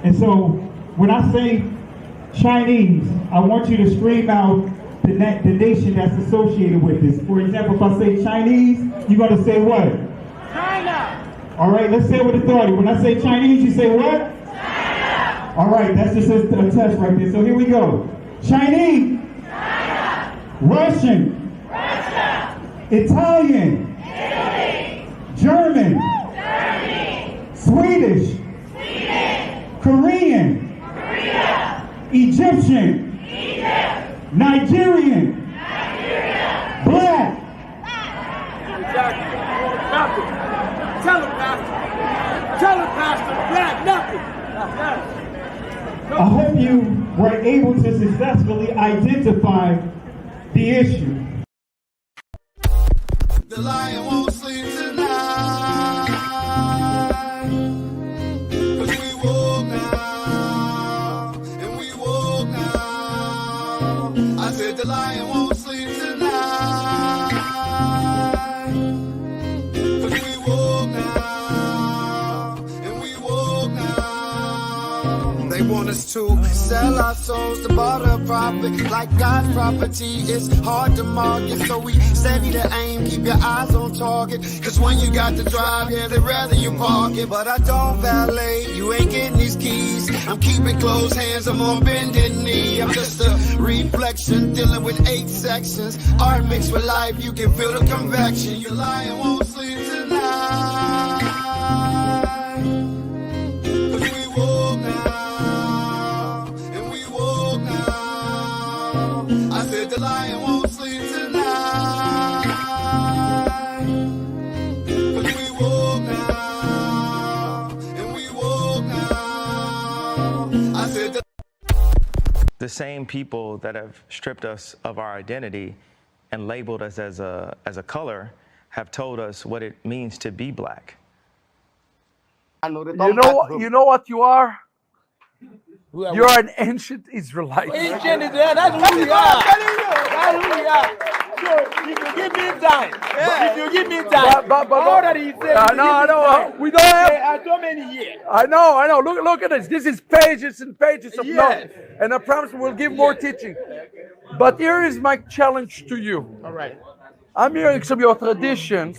And so when I say Chinese, I want you to scream out the nation that's associated with this. For example, if I say Chinese, you're going to say what? China. All right, let's say it with authority. When I say Chinese, you say what? China. All right, that's just a test right there. So here we go. Chinese. China. Russian. Russia. Italian. Italy. German. Germany. Swedish. Sweden. Korean. Korea. Egyptian. Egypt. Nigerian. Nigeria. Black. Exactly. Nothing. Tell him, Pastor. Tell him, Pastor. Black, nothing. I hope you were able to successfully identify the issue. The lion won't sleep tonight. 'Cause we woke now, and we woke now. I said the lion won't sleep tonight. 'Cause we woke now, and we woke now. They want us to sell our souls to barter profit like God's property. It's hard to market, so we steady to aim. Keep your eyes on target, 'cause when you got to drive, yeah, they'd rather you park it. But I don't valet, you ain't getting these keys. I'm keeping closed hands, I'm on bended knee. I'm just a reflection, dealing with 8 sections. Art mixed with life, you can feel the convection. Your lion won't sleep tonight. 'Cause we woke now, and we woke now. I said the lion won't sleep tonight. 'Cause we woke now, and we woke now. I said The same people that have stripped us of our identity and labeled us as a color have told us what it means to be black. You know what you are? You're an ancient Israelite. Ancient is there. That's who we are. That's who we are. So if you give me time, if you give me time, But all that he said. I know. We don't have. So many years. I know. Look at this. This is pages and pages of Yes. notes. And I promise we'll give more teaching. But here is my challenge to you. All right. I'm hearing some of your traditions.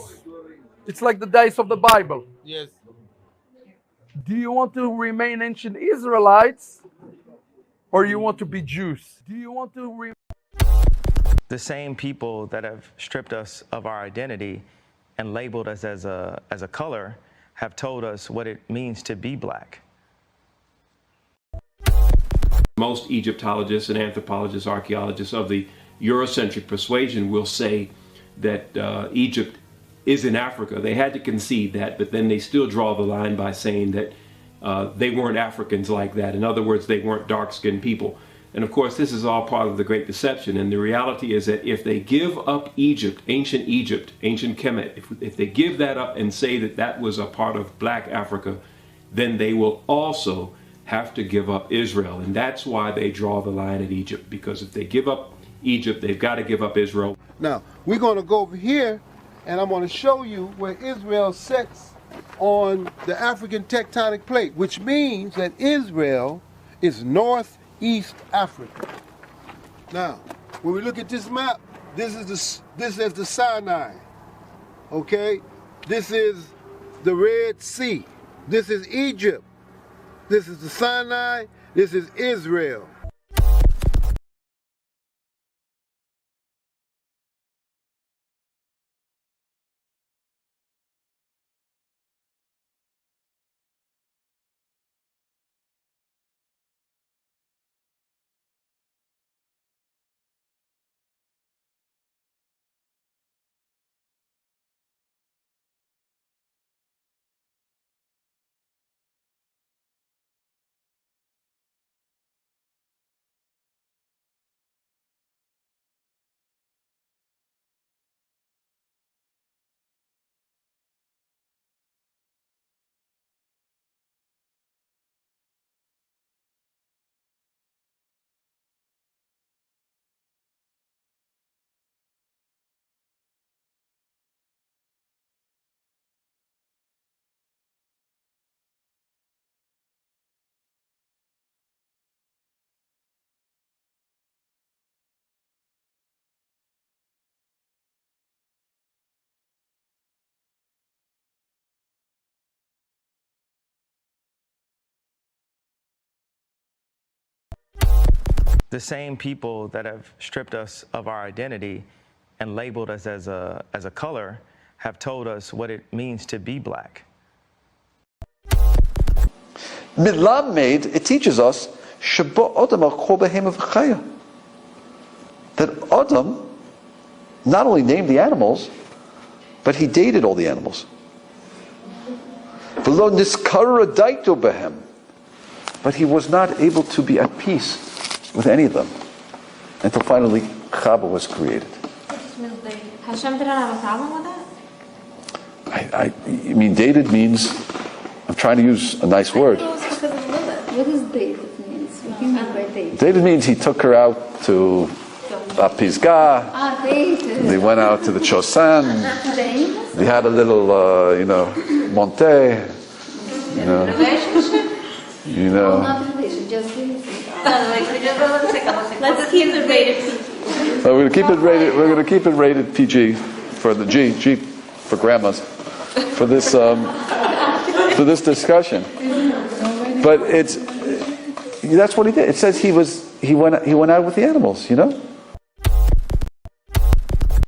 It's like the days of the Bible. Yes. Do you want to remain ancient Israelites, or you want to be Jews? Do you want to The same people that have stripped us of our identity and labeled us as a color have told us what it means to be black. Most Egyptologists and anthropologists, archaeologists of the Eurocentric persuasion will say that Egypt is in Africa. They had to concede that, but then they still draw the line by saying that they weren't Africans like that. In other words, they weren't dark-skinned people. And of course, this is all part of the Great Deception. And the reality is that if they give up Egypt, ancient Kemet, if they give that up and say that that was a part of black Africa, then they will also have to give up Israel. And that's why they draw the line at Egypt, because if they give up Egypt, they've got to give up Israel. Now, we're going to go over here, and I'm going to show you where Israel sits on the African tectonic plate, which means that Israel is northeast Africa. Now, when we look at this map, this is the Sinai. Okay? This is the Red Sea. This is Egypt. This is the Sinai. This is Israel. The same people that have stripped us of our identity and labeled us as a color have told us what it means to be black. Milamed, it teaches us that Adam not only named the animals, but he dated all the animals. But he was not able to be at peace with any of them until finally Chava was created. Hashem didn't have a problem with that? I mean, dated means, I'm trying to use a nice word. What does dated means? What do you mean by dated? Dated means he took her out to Pisgah. Dated. They went out to the Chosan. They had a little, Monte. Relationship? Not relationship, just let's keep it rated PG. We're going to keep it rated. We're going to keep it rated PG for the G for grandmas for this discussion. But that's what he did. It says he went out with the animals.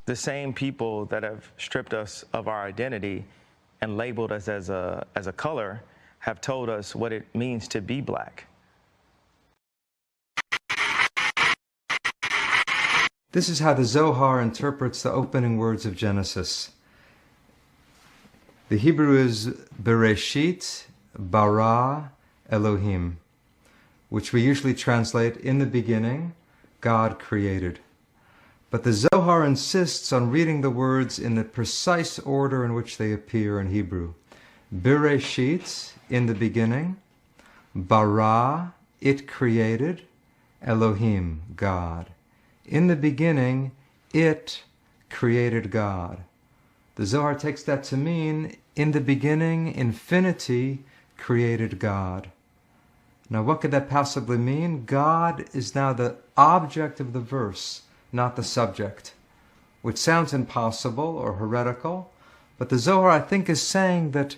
The same people that have stripped us of our identity and labeled us as a color have told us what it means to be black. This is how the Zohar interprets the opening words of Genesis. The Hebrew is Bereshit bara Elohim, which we usually translate, in the beginning, God created. But the Zohar insists on reading the words in the precise order in which they appear in Hebrew. Bereshit, in the beginning, bara, it created, Elohim, God. In the beginning, it created God. The Zohar takes that to mean, in the beginning, infinity created God. Now, what could that possibly mean? God is now the object of the verse, not the subject, which sounds impossible or heretical, but the Zohar, I think, is saying that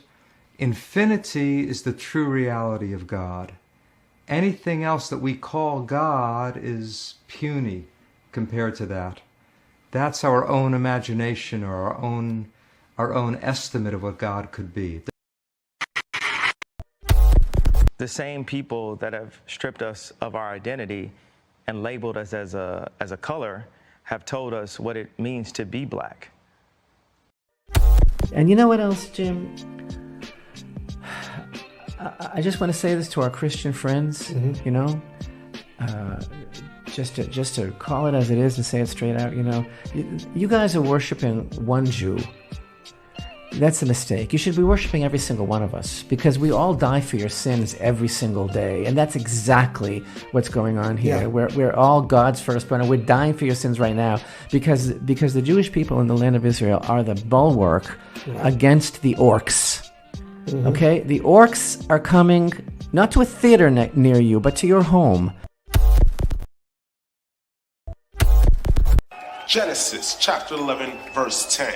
infinity is the true reality of God. Anything else that we call God is puny compared to that. That's our own imagination or our own estimate of what God could be. The same people that have stripped us of our identity and labeled us as a color have told us what it means to be black. And you know what else, Jim? I just want to say this to our Christian friends, just to call it as it is and say it straight out, you guys are worshiping one Jew. That's a mistake. You should be worshiping every single one of us, because we all die for your sins every single day, and that's exactly what's going on here. Yeah. We're all God's firstborn, and we're dying for your sins right now because the Jewish people in the land of Israel are the bulwark against the orcs. Okay? The orcs are coming not to a theater near you, but to your home. Genesis chapter 11, verse 10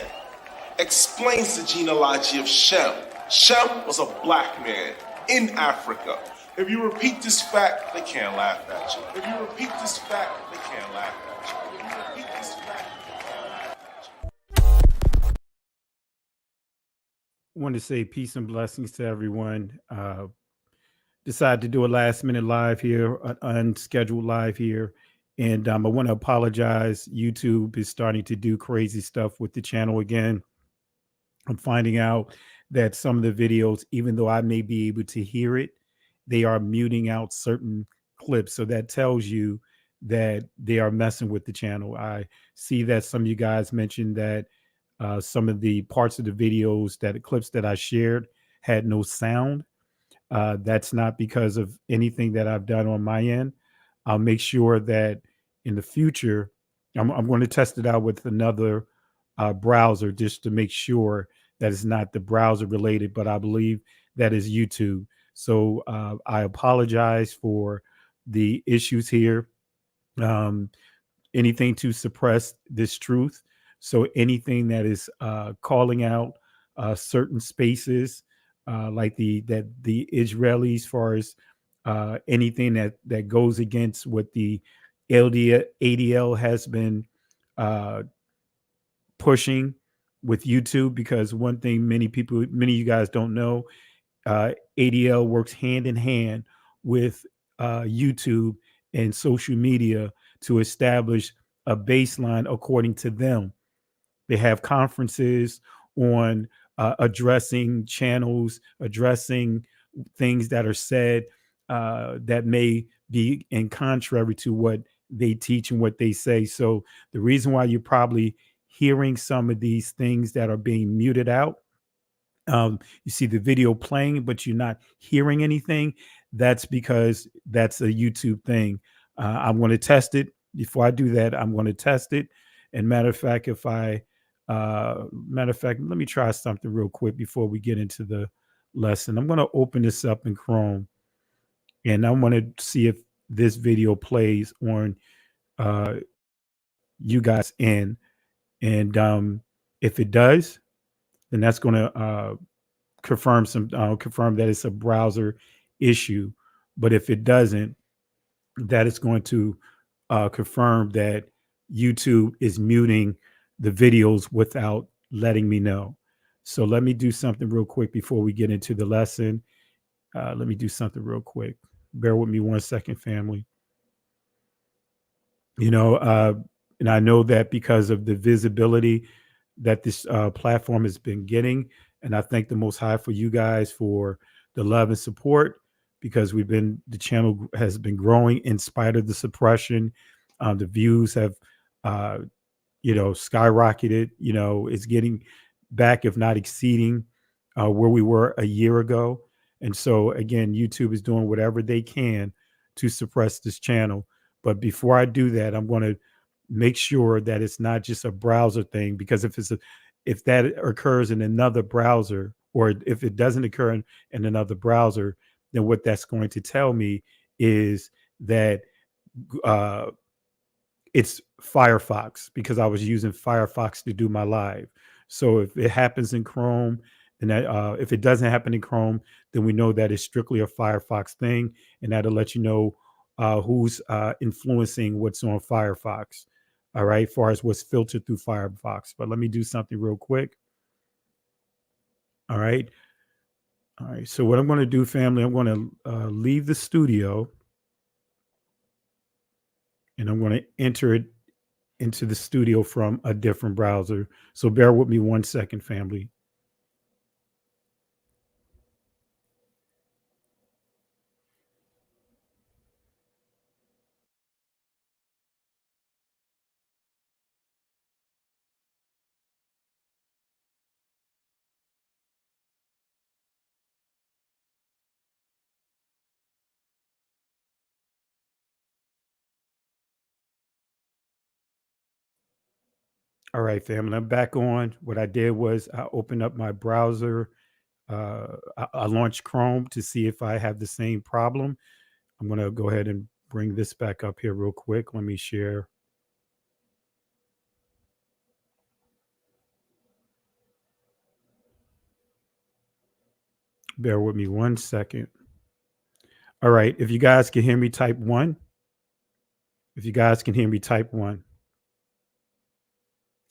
explains the genealogy of Shem. Shem was a black man in Africa. If you repeat this fact, they can't laugh at you. If you repeat this fact, they can't laugh at you. If you repeat this fact, they can't laugh at you. I want to say peace and blessings to everyone. Decided to do a last minute live here, an unscheduled live here. And I want to apologize. YouTube is starting to do crazy stuff with the channel again. I'm finding out that some of the videos, even though I may be able to hear it, they are muting out certain clips. So that tells you that they are messing with the channel. I see that some of you guys mentioned that some of the parts of the videos, that the clips that I shared had no sound. That's not because of anything that I've done on my end. I'll make sure that in the future, I'm going to test it out with another browser just to make sure that it's not the browser related, but I believe that is YouTube. So I apologize for the issues here. Anything to suppress this truth. So anything that is calling out certain spaces, like the Israelis, as far as anything that goes against what the ADL has been pushing with YouTube, because one thing many of you guys don't know, ADL works hand in hand with YouTube and social media to establish a baseline according to them. They have conferences on addressing channels, addressing things that are said that may be in contrary to what they teach and what they say. So the reason why you're probably hearing some of these things that are being muted out, you see the video playing, but you're not hearing anything, that's because that's a YouTube thing. I'm going to test it. Before I do that, I'm going to test it. And matter of fact, let me try something real quick before we get into the lesson. I'm going to open this up in Chrome, and I want to see if this video plays on you guys end. And if it does, then that's going to confirm that it's a browser issue. But if it doesn't, that is going to confirm that YouTube is muting the videos without letting me know. So let me do something real quick before we get into the lesson. Let me do something real quick. Bear with me 1 second, family. And I know that because of the visibility that this platform has been getting, and I thank the Most High for you guys for the love and support, because the channel has been growing in spite of the suppression. The views have, skyrocketed. It's getting back, if not exceeding, where we were a year ago. And so again, YouTube is doing whatever they can to suppress this channel. But before I do that, I'm going to make sure that it's not just a browser thing, because if that occurs in another browser, or if it doesn't occur in another browser, then what that's going to tell me is that it's Firefox, because I was using Firefox to do my live. So if it happens in Chrome, and that if it doesn't happen in Chrome, then we know that it's strictly a Firefox thing, and that'll let you know who's influencing what's on Firefox. All right, as far as what's filtered through Firefox. But let me do something real quick. All right. So what I'm going to do, family, I'm going to leave the studio, and I'm going to enter it into the studio from a different browser. So bear with me 1 second, family. All right, family, I'm back on. What I did was I opened up my browser. I launched Chrome to see if I have the same problem. I'm going to go ahead and bring this back up here real quick. Let me share. Bear with me 1 second. All right, if you guys can hear me, type 1. If you guys can hear me, type 1.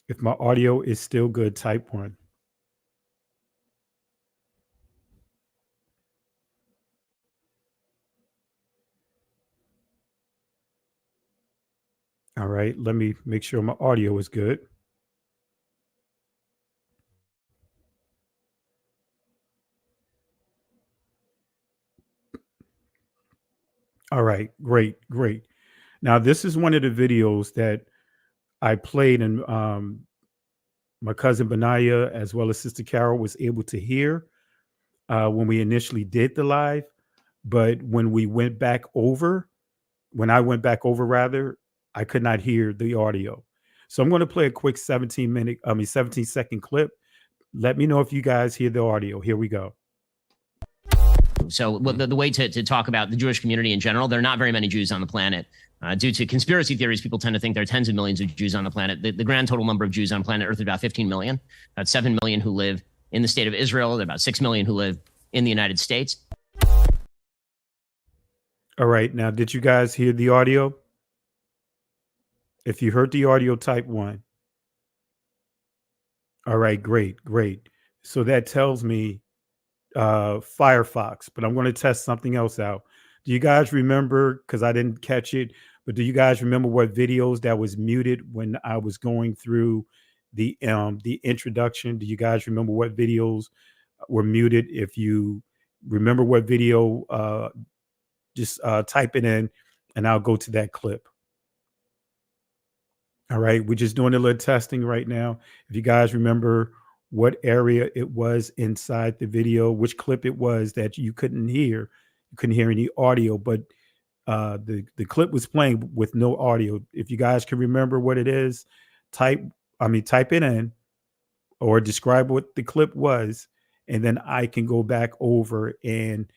If my audio is still good, type 1. All right, let me make sure my audio is good. All right, great. Now, this is one of the videos that I played, and my cousin Benaya, as well as Sister Carol, was able to hear when we initially did the live. But when I went back over, rather, I could not hear the audio. So I'm going to play a quick 17-second clip. Let me know if you guys hear the audio. Here we go. So the way to talk about the Jewish community in general, there are not very many Jews on the planet. Due to conspiracy theories, people tend to think there are tens of millions of Jews on the planet. The grand total number of Jews on planet Earth is about 15 million. About 7 million who live in the state of Israel. There are about 6 million who live in the United States. All right. Now, did you guys hear the audio? If you heard the audio, type 1. All right, great, great. So that tells me Firefox, but I'm going to test something else out. Do you guys remember, because I didn't catch it, but do you guys remember what videos that was muted when I was going through the introduction? Do you guys remember what videos were muted? If you remember what video, just type it in and I'll go to that clip. All right, we're just doing a little testing right now. If you guys remember what area it was inside the video, which clip it was that you couldn't hear any audio, but the clip was playing with no audio. If you guys can remember what it is, type it in or describe what the clip was, and then I can go back over and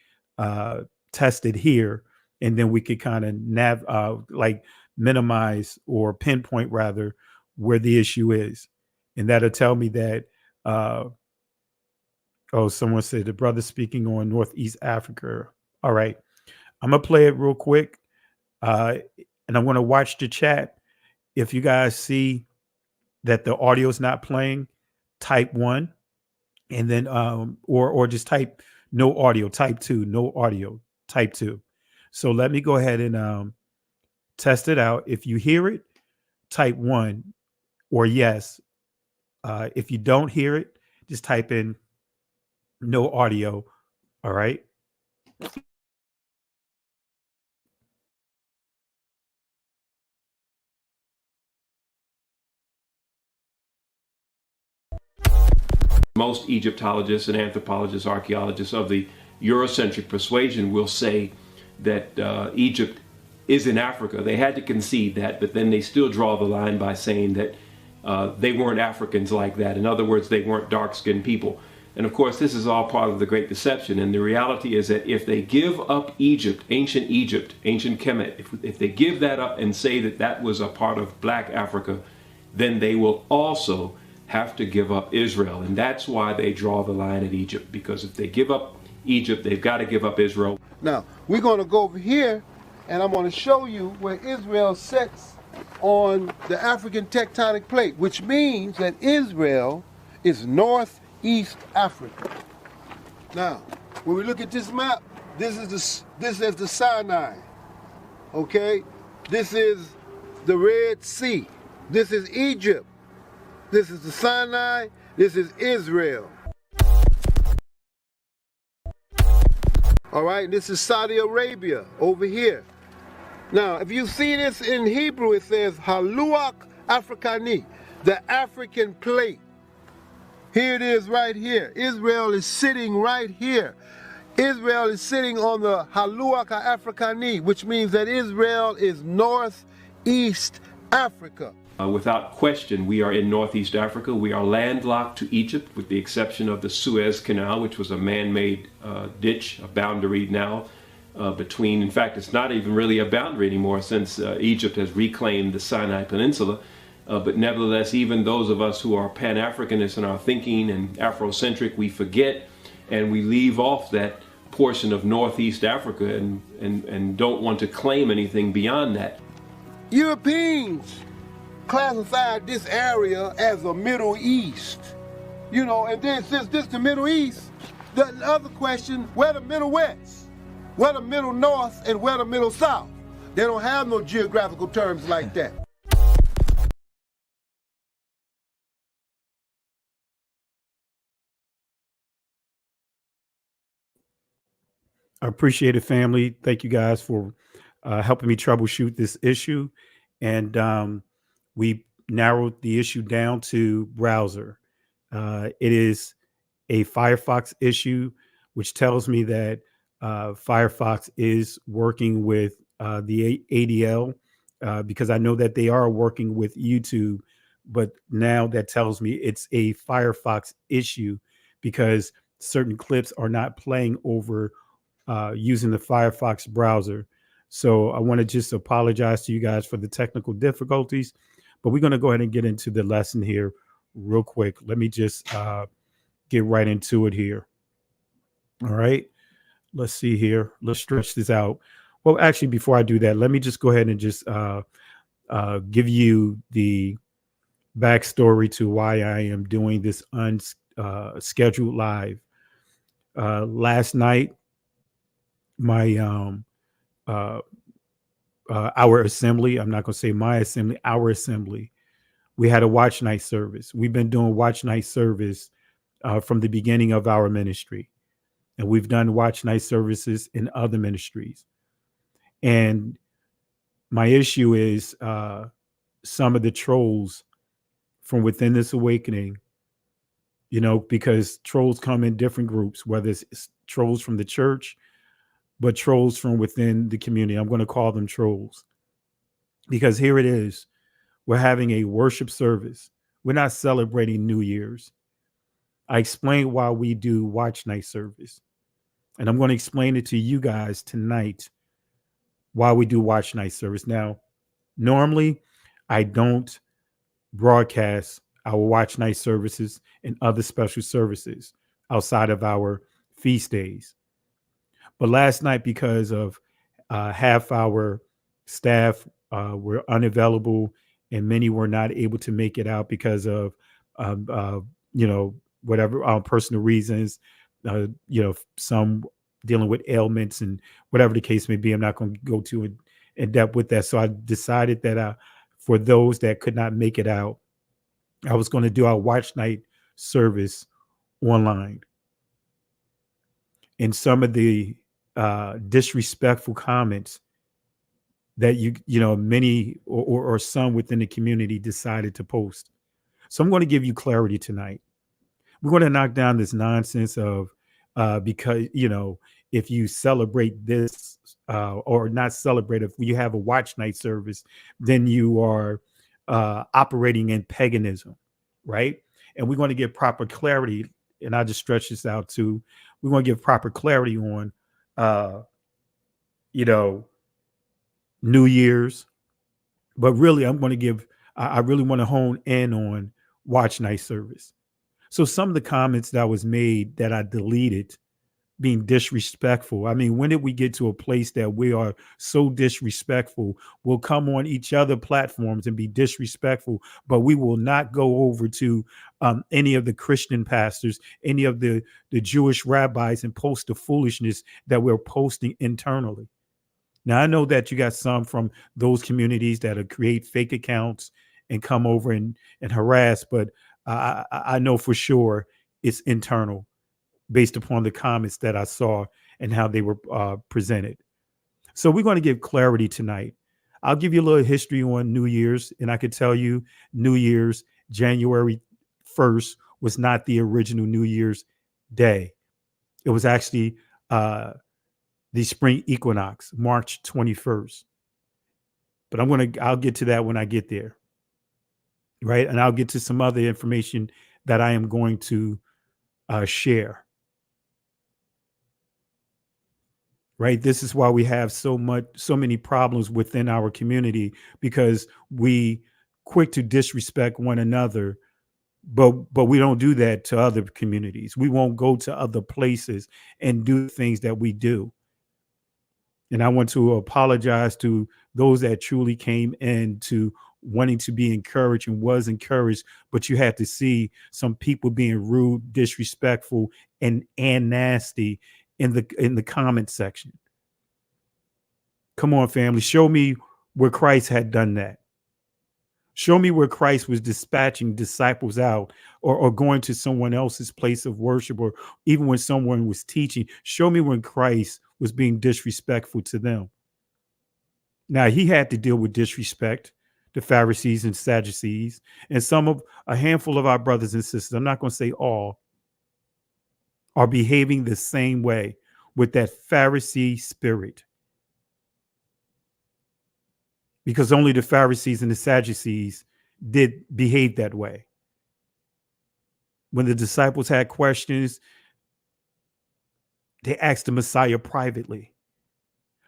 test it here, and then we could kind of minimize or pinpoint rather where the issue is, and that'll tell me that. Someone said the brother speaking on Northeast Africa. All right, I'm gonna play it real quick, and I'm gonna watch the chat. If you guys see that the audio is not playing, type 1, and then or just type no audio, type 2, no audio, type 2. So let me go ahead and test it out. If you hear it, type 1 or yes. If you don't hear it, just type in no audio. All right. Most Egyptologists and anthropologists, archaeologists of the Eurocentric persuasion will say that Egypt is in Africa. They had to concede that, but then they still draw the line by saying that they weren't Africans like that. In other words, they weren't dark-skinned people. And of course, this is all part of the Great Deception. And the reality is that if they give up Egypt, ancient Kemet, if they give that up and say that that was a part of Black Africa, then they will also have to give up Israel. And that's why they draw the line at Egypt, because if they give up Egypt, they've got to give up Israel. Now, we're going to go over here, and I'm going to show you where Israel sits on the African tectonic plate, which means that Israel is northeast Africa. Now, when we look at this map, this is the Sinai. Okay? This is the Red Sea. This is Egypt. This is the Sinai. This is Israel. All right, this is Saudi Arabia over here. Now, if you see this in Hebrew, it says Haluach Afrikani, the African plate. Here it is right here. Israel is sitting right here. Israel is sitting on the Haluach Afrikani, which means that Israel is northeast Africa. Without question, we are in Northeast Africa. We are landlocked to Egypt, with the exception of the Suez Canal, which was a man-made ditch, a boundary now between, in fact, it's not even really a boundary anymore since Egypt has reclaimed the Sinai Peninsula. But nevertheless, even those of us who are Pan-Africanists in our thinking and Afrocentric, we forget and we leave off that portion of Northeast Africa and don't want to claim anything beyond that. Europeans classified this area as the Middle East. You know, and then since this the Middle East, the other question, where the Middle West? Where the Middle North and where the Middle South? They don't have no geographical terms like that. I appreciate it, family. Thank you guys for helping me troubleshoot this issue. And we narrowed the issue down to browser. It is a Firefox issue, which tells me that Firefox is working with the ADL because I know that they are working with YouTube. But now that tells me it's a Firefox issue because certain clips are not playing over using the Firefox browser. So I want to just apologize to you guys for the technical difficulties, but we're going to go ahead and get into the lesson here real quick. Let me just get right into it here. All right, let's see here. Let's stretch this out. Well, actually, before I do that, let me just go ahead and just give you the backstory to why I am doing this unscheduled live. Last night, my uh, our assembly, I'm not going to say my assembly, our assembly, we had a watch night service. We've been doing watch night service from the beginning of our ministry. And we've done watch night services in other ministries. And my issue is some of the trolls from within this awakening, you know, because trolls come in different groups, whether it's trolls from the church, but trolls from within the community. I'm going to call them trolls because here it is. We're having a worship service. We're not celebrating New Year's. I explained why we do watch night service. And I'm going to explain it to you guys tonight why we do watch night service. Now, normally I don't broadcast our watch night services and other special services outside of our feast days. But last night, because of half our staff were unavailable and many were not able to make it out because of, you know, whatever personal reasons, you know, some dealing with ailments and whatever the case may be. I'm not going to go too in depth with that. So I decided that for those that could not make it out, I was going to do our watch night service online. And some of the disrespectful comments that you know, many or some within the community decided to post. So I'm going to give you clarity tonight. We're going to knock down this nonsense of because, you know, if you celebrate this or not celebrate, if you have a watch night service, then you are operating in paganism, right? And we're going to give proper clarity. And I'll just stretch this out too. We're going to give proper clarity on, you know, New Year's. But really, I'm going to give, I really want to hone in on watch night service. So some of the comments that was made that I deleted being disrespectful. I mean, when did we get to a place that we are so disrespectful? We'll come on each other platforms and be disrespectful, but we will not go over to any of the Christian pastors, any of the Jewish rabbis and post the foolishness that we're posting internally. Now, I know that you got some from those communities that create fake accounts and come over and harass, but I know for sure it's internal based upon the comments that I saw and how they were presented. So we're going to give clarity tonight. I'll give you a little history on New Year's, and I could tell you New Year's, January 1st, was not the original New Year's Day. It was actually the spring equinox, March 21st. But I'll get to that when I get there. Right. And I'll get to some other information that I am going to share. Right. This is why we have so many problems within our community, because we quick to disrespect one another. But we don't do that to other communities. We won't go to other places and do things that we do. And I want to apologize to those that truly came in to wanting to be encouraged and was encouraged, but you had to see some people being rude, disrespectful, and nasty in the comment section. Come on, family. Show me where Christ had done that. Show me where Christ was dispatching disciples out or going to someone else's place of worship, or even when someone was teaching. Show me when Christ was being disrespectful to them. Now, he had to deal with disrespect, the Pharisees and Sadducees, and a handful of our brothers and sisters, I'm not going to say all, are behaving the same way with that Pharisee spirit. Because only the Pharisees and the Sadducees did behave that way. When the disciples had questions, they asked the Messiah privately.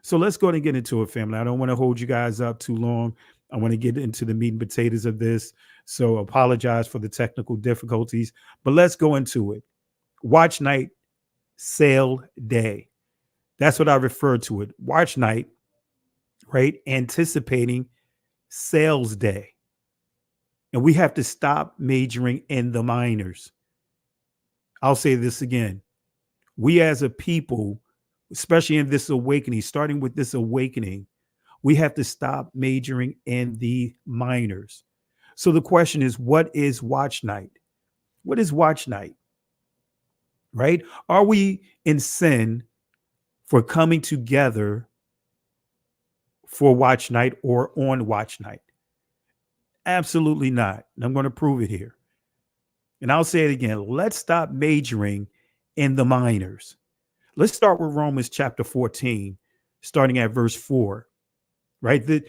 So let's go and get into it, family. I don't want to hold you guys up too long. I want to get into the meat and potatoes of this. So apologize for the technical difficulties, but let's go into it. Watch night, sale day. That's what I refer to it. Watch night, right? Anticipating sales day. And we have to stop majoring in the minors. I'll say this again. We as a people, especially in this awakening, starting with this awakening, we have to stop majoring in the minors. So the question is, what is watch night? What is watch night? Right? Are we in sin for coming together for watch night or on watch night? Absolutely not. And I'm going to prove it here. And I'll say it again. Let's stop majoring in the minors. Let's start with Romans chapter 14, starting at verse 4. Right?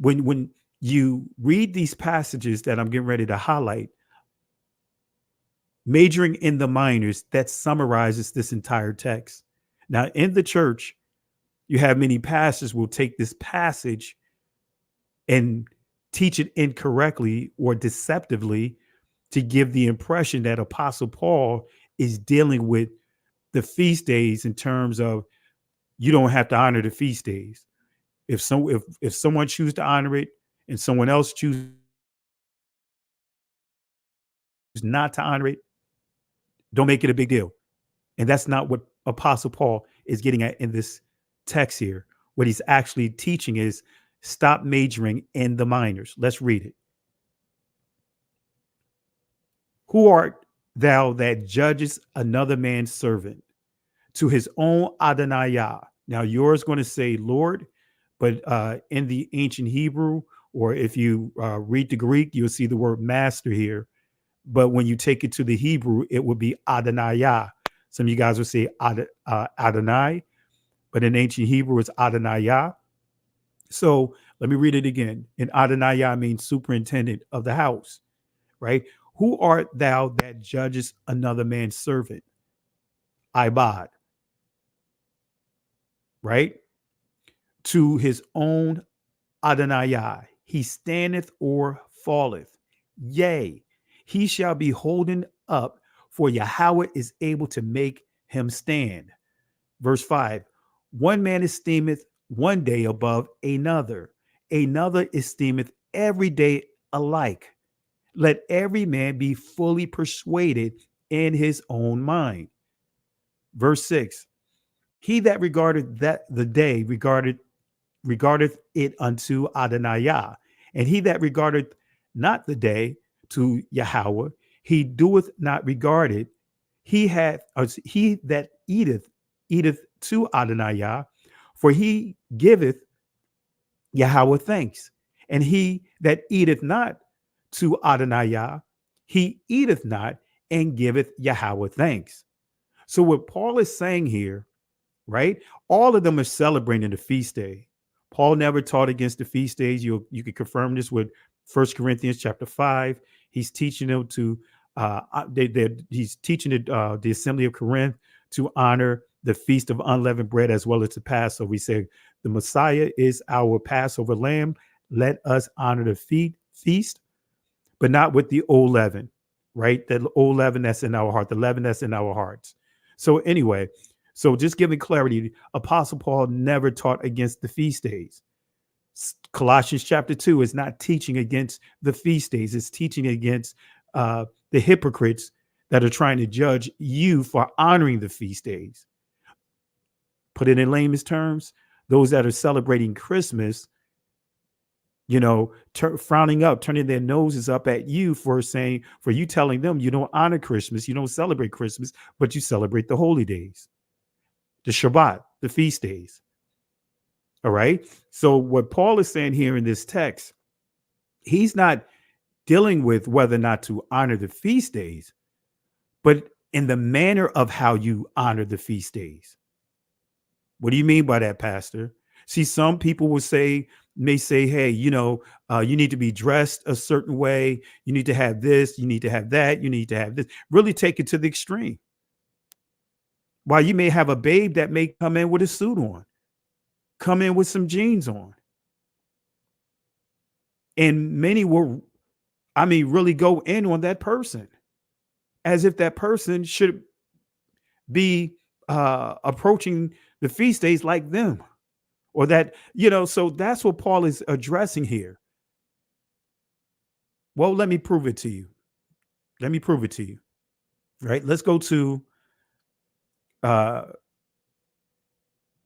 When you read these passages that I'm getting ready to highlight, majoring in the minors, that summarizes this entire text. Now, in the church, you have many pastors will take this passage and teach it incorrectly or deceptively to give the impression that Apostle Paul is dealing with the feast days in terms of you don't have to honor the feast days. If someone chooses to honor it and someone else chooses not to honor it, don't make it a big deal. And that's not what Apostle Paul is getting at in this text here. What he's actually teaching is stop majoring in the minors. Let's read it. Who art thou that judgest another man's servant to his own Adonaiah? Now yours going to say Lord, but in the ancient Hebrew, or if you read the Greek, you'll see the word master here. But when you take it to the Hebrew, it would be Adonaiah. Some of you guys will say Adonai, but in ancient Hebrew, it's Adonaiah. So let me read it again. And Adonaiah means superintendent of the house, right? Who art thou that judgest another man's servant? Ibad, right? To his own Adonaiah, he standeth or falleth. Yea, he shall be holden up, for Yahweh is able to make him stand. Verse 5, one man esteemeth one day above another, another esteemeth every day alike. Let every man be fully persuaded in his own mind. Verse 6, he that regardeth that the day regardeth it unto Adonaiah, and he that regardeth not the day to Yahweh, he doeth not regard it. He that eateth to Adonaiah, for he giveth Yahweh thanks. And he that eateth not to Adonaiah, he eateth not and giveth Yahweh thanks. So what Paul is saying here, right? All of them are celebrating the feast day. Paul never taught against the feast days. You can confirm this with 1 Corinthians chapter 5. He's teaching them to he's teaching the assembly of Corinth to honor the feast of unleavened bread as well as the Passover. We say the Messiah is our Passover lamb. Let us honor the feast, but not with the old leaven, right? The old leaven that's in our heart, the leaven that's in our hearts. So anyway, so just giving clarity, Apostle Paul never taught against the feast days. Colossians chapter 2 is not teaching against the feast days. It's teaching against the hypocrites that are trying to judge you for honoring the feast days. Put it in layman's terms, those that are celebrating Christmas, frowning up, turning their noses up at you for you telling them you don't honor Christmas, you don't celebrate Christmas, but you celebrate the holy days, the Shabbat, the feast days. All right. So what Paul is saying here in this text, he's not dealing with whether or not to honor the feast days, but in the manner of how you honor the feast days. What do you mean by that, Pastor? See, some people may say, hey, you need to be dressed a certain way. You need to have this. You need to have that. You need to have this. Really take it to the extreme. While you may have a babe that may come in with a suit on, come in with some jeans on. And many will, really go in on that person as if that person should be approaching the feast days like them, or that, so that's what Paul is addressing here. Well, let me prove it to you. Let me prove it to you. Right? Let's go to uh,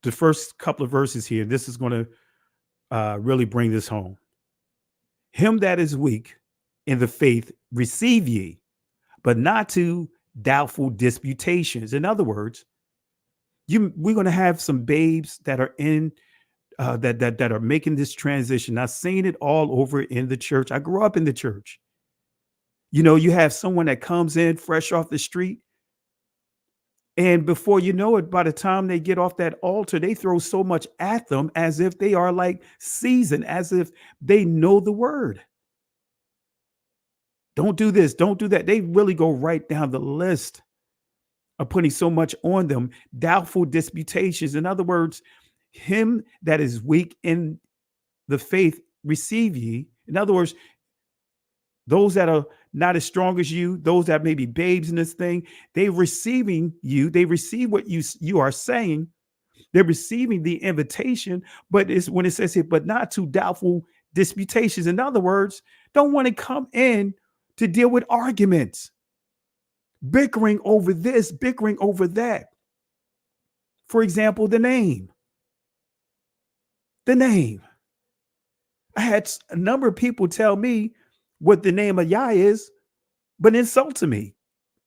the first couple of verses here. This is going to really bring this home. Him that is weak in the faith receive ye, but not to doubtful disputations. In other words, we're going to have some babes that are in that are making this transition. I've seen it all over in the church. I grew up in the church. You have someone that comes in fresh off the street, and before you know it, by the time they get off that altar, they throw so much at them as if they are like seasoned, as if they know the word. Don't do this, don't do that. They really go right down the list of putting so much on them. Doubtful disputations. In other words, him that is weak in the faith receive ye. In other words, those that are not as strong as you, those that may be babes in this thing, they receiving you. They receive what you are saying. They're receiving the invitation, but it's when it says here, but not to doubtful disputations. In other words, don't want to come in to deal with arguments, bickering over this, bickering over that. For example, the name. The name. I had a number of people tell me what the name of Yah is, but insult to me.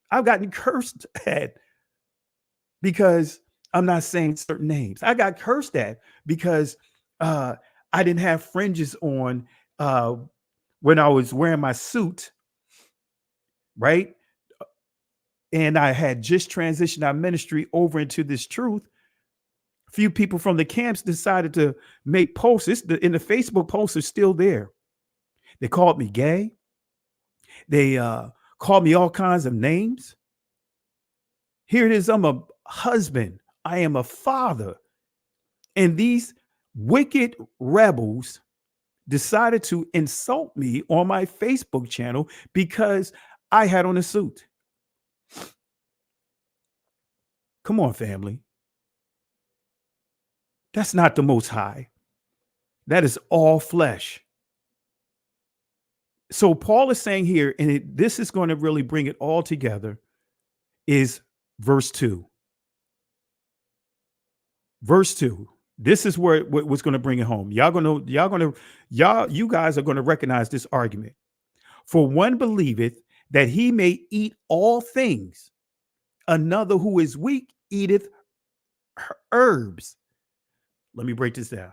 I've gotten cursed at because I'm not saying certain names. I got cursed at because I didn't have fringes on when I was wearing my suit, right? And I had just transitioned our ministry over into this truth. A few people from the camps decided to make posts. In the Facebook posts are still there. They called me gay. They called me all kinds of names. Here it is. I'm a husband. I am a father. And these wicked rebels decided to insult me on my Facebook channel because I had on a suit. Come on, family. That's not the Most High. That is all flesh. So Paul is saying here, and this is going to really bring it all together, is verse 2. Verse 2. This is what's going to bring it home. You guys are going to recognize this argument. For one believeth that he may eat all things, another who is weak eateth herbs. Let me break this down.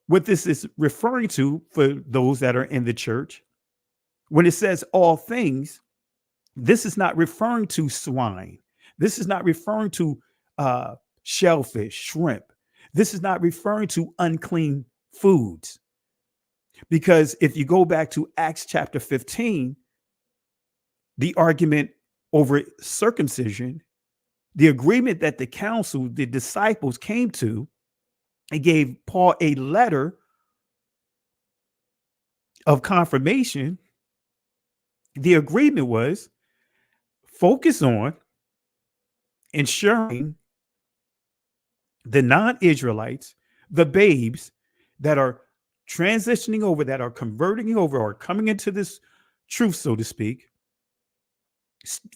What this is referring to for those that are in the church, when it says all things, this is not referring to swine. This is not referring to shellfish, shrimp. This is not referring to unclean foods. Because if you go back to Acts chapter 15, the argument over circumcision, the agreement that the council, the disciples came to, and gave Paul a letter of confirmation. The agreement was focus on ensuring the non-Israelites, the babes that are transitioning over, that are converting over or coming into this truth, so to speak,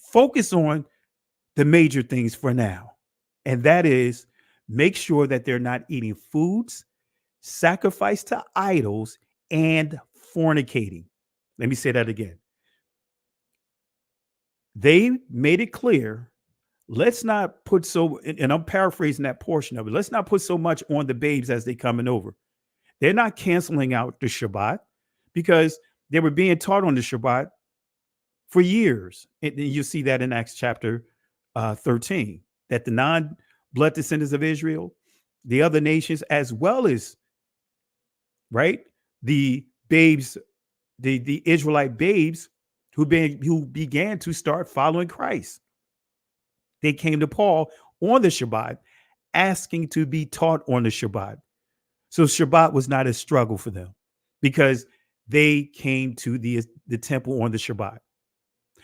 focus on the major things for now. And that is make sure that they're not eating foods sacrificed to idols and fornicating. Let me say that again. They made it clear, let's not put so, and I'm paraphrasing that portion of it, let's not put so much on the babes as they coming over. They're not canceling out the Shabbat because they were being taught on the Shabbat for years. And you see that in Acts chapter 13, that the non-blood descendants of Israel, the other nations, as well as, right, the babes, the Israelite babes who began to start following Christ. They came to Paul on the Shabbat, asking to be taught on the Shabbat. So Shabbat was not a struggle for them because they came to the temple on the Shabbat.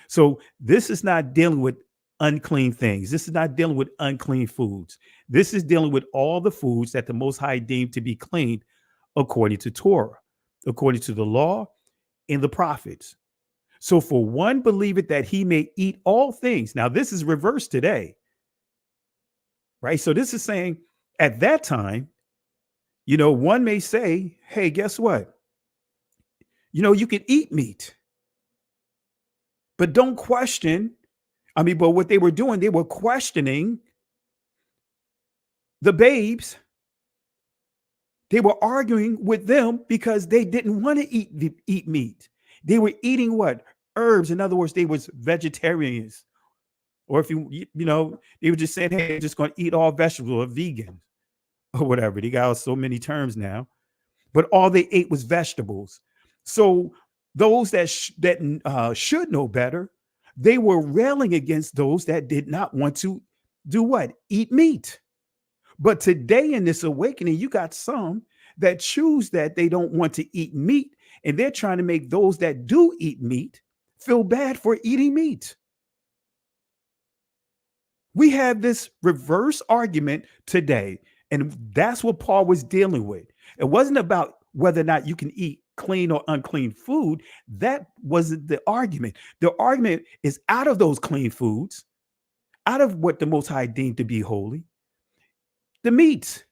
So this is not dealing with unclean things. This is not dealing with unclean foods. This is dealing with all the foods that the Most High deemed to be clean according to Torah. according to the law and the prophets. So for one believeth that he may eat all things. Now, this is reversed today, right? So this is saying at that time, one may say, hey, guess what? You can eat meat, but don't question. But what they were doing, they were questioning the babes. They were arguing with them because they didn't want to eat meat. They were eating what? Herbs. In other words, they was vegetarians. Or if they were just saying, hey, I'm just going to eat all vegetables, or vegan or whatever. They got so many terms now. But all they ate was vegetables. So those that should know better, they were railing against those that did not want to do what? Eat meat. But today in this awakening, you got some that choose that they don't want to eat meat, and they're trying to make those that do eat meat feel bad for eating meat. We have this reverse argument today, and that's what Paul was dealing with. It wasn't about whether or not you can eat clean or unclean food. That wasn't the argument. The argument is out of those clean foods, out of what the Most High deemed to be holy, the meat.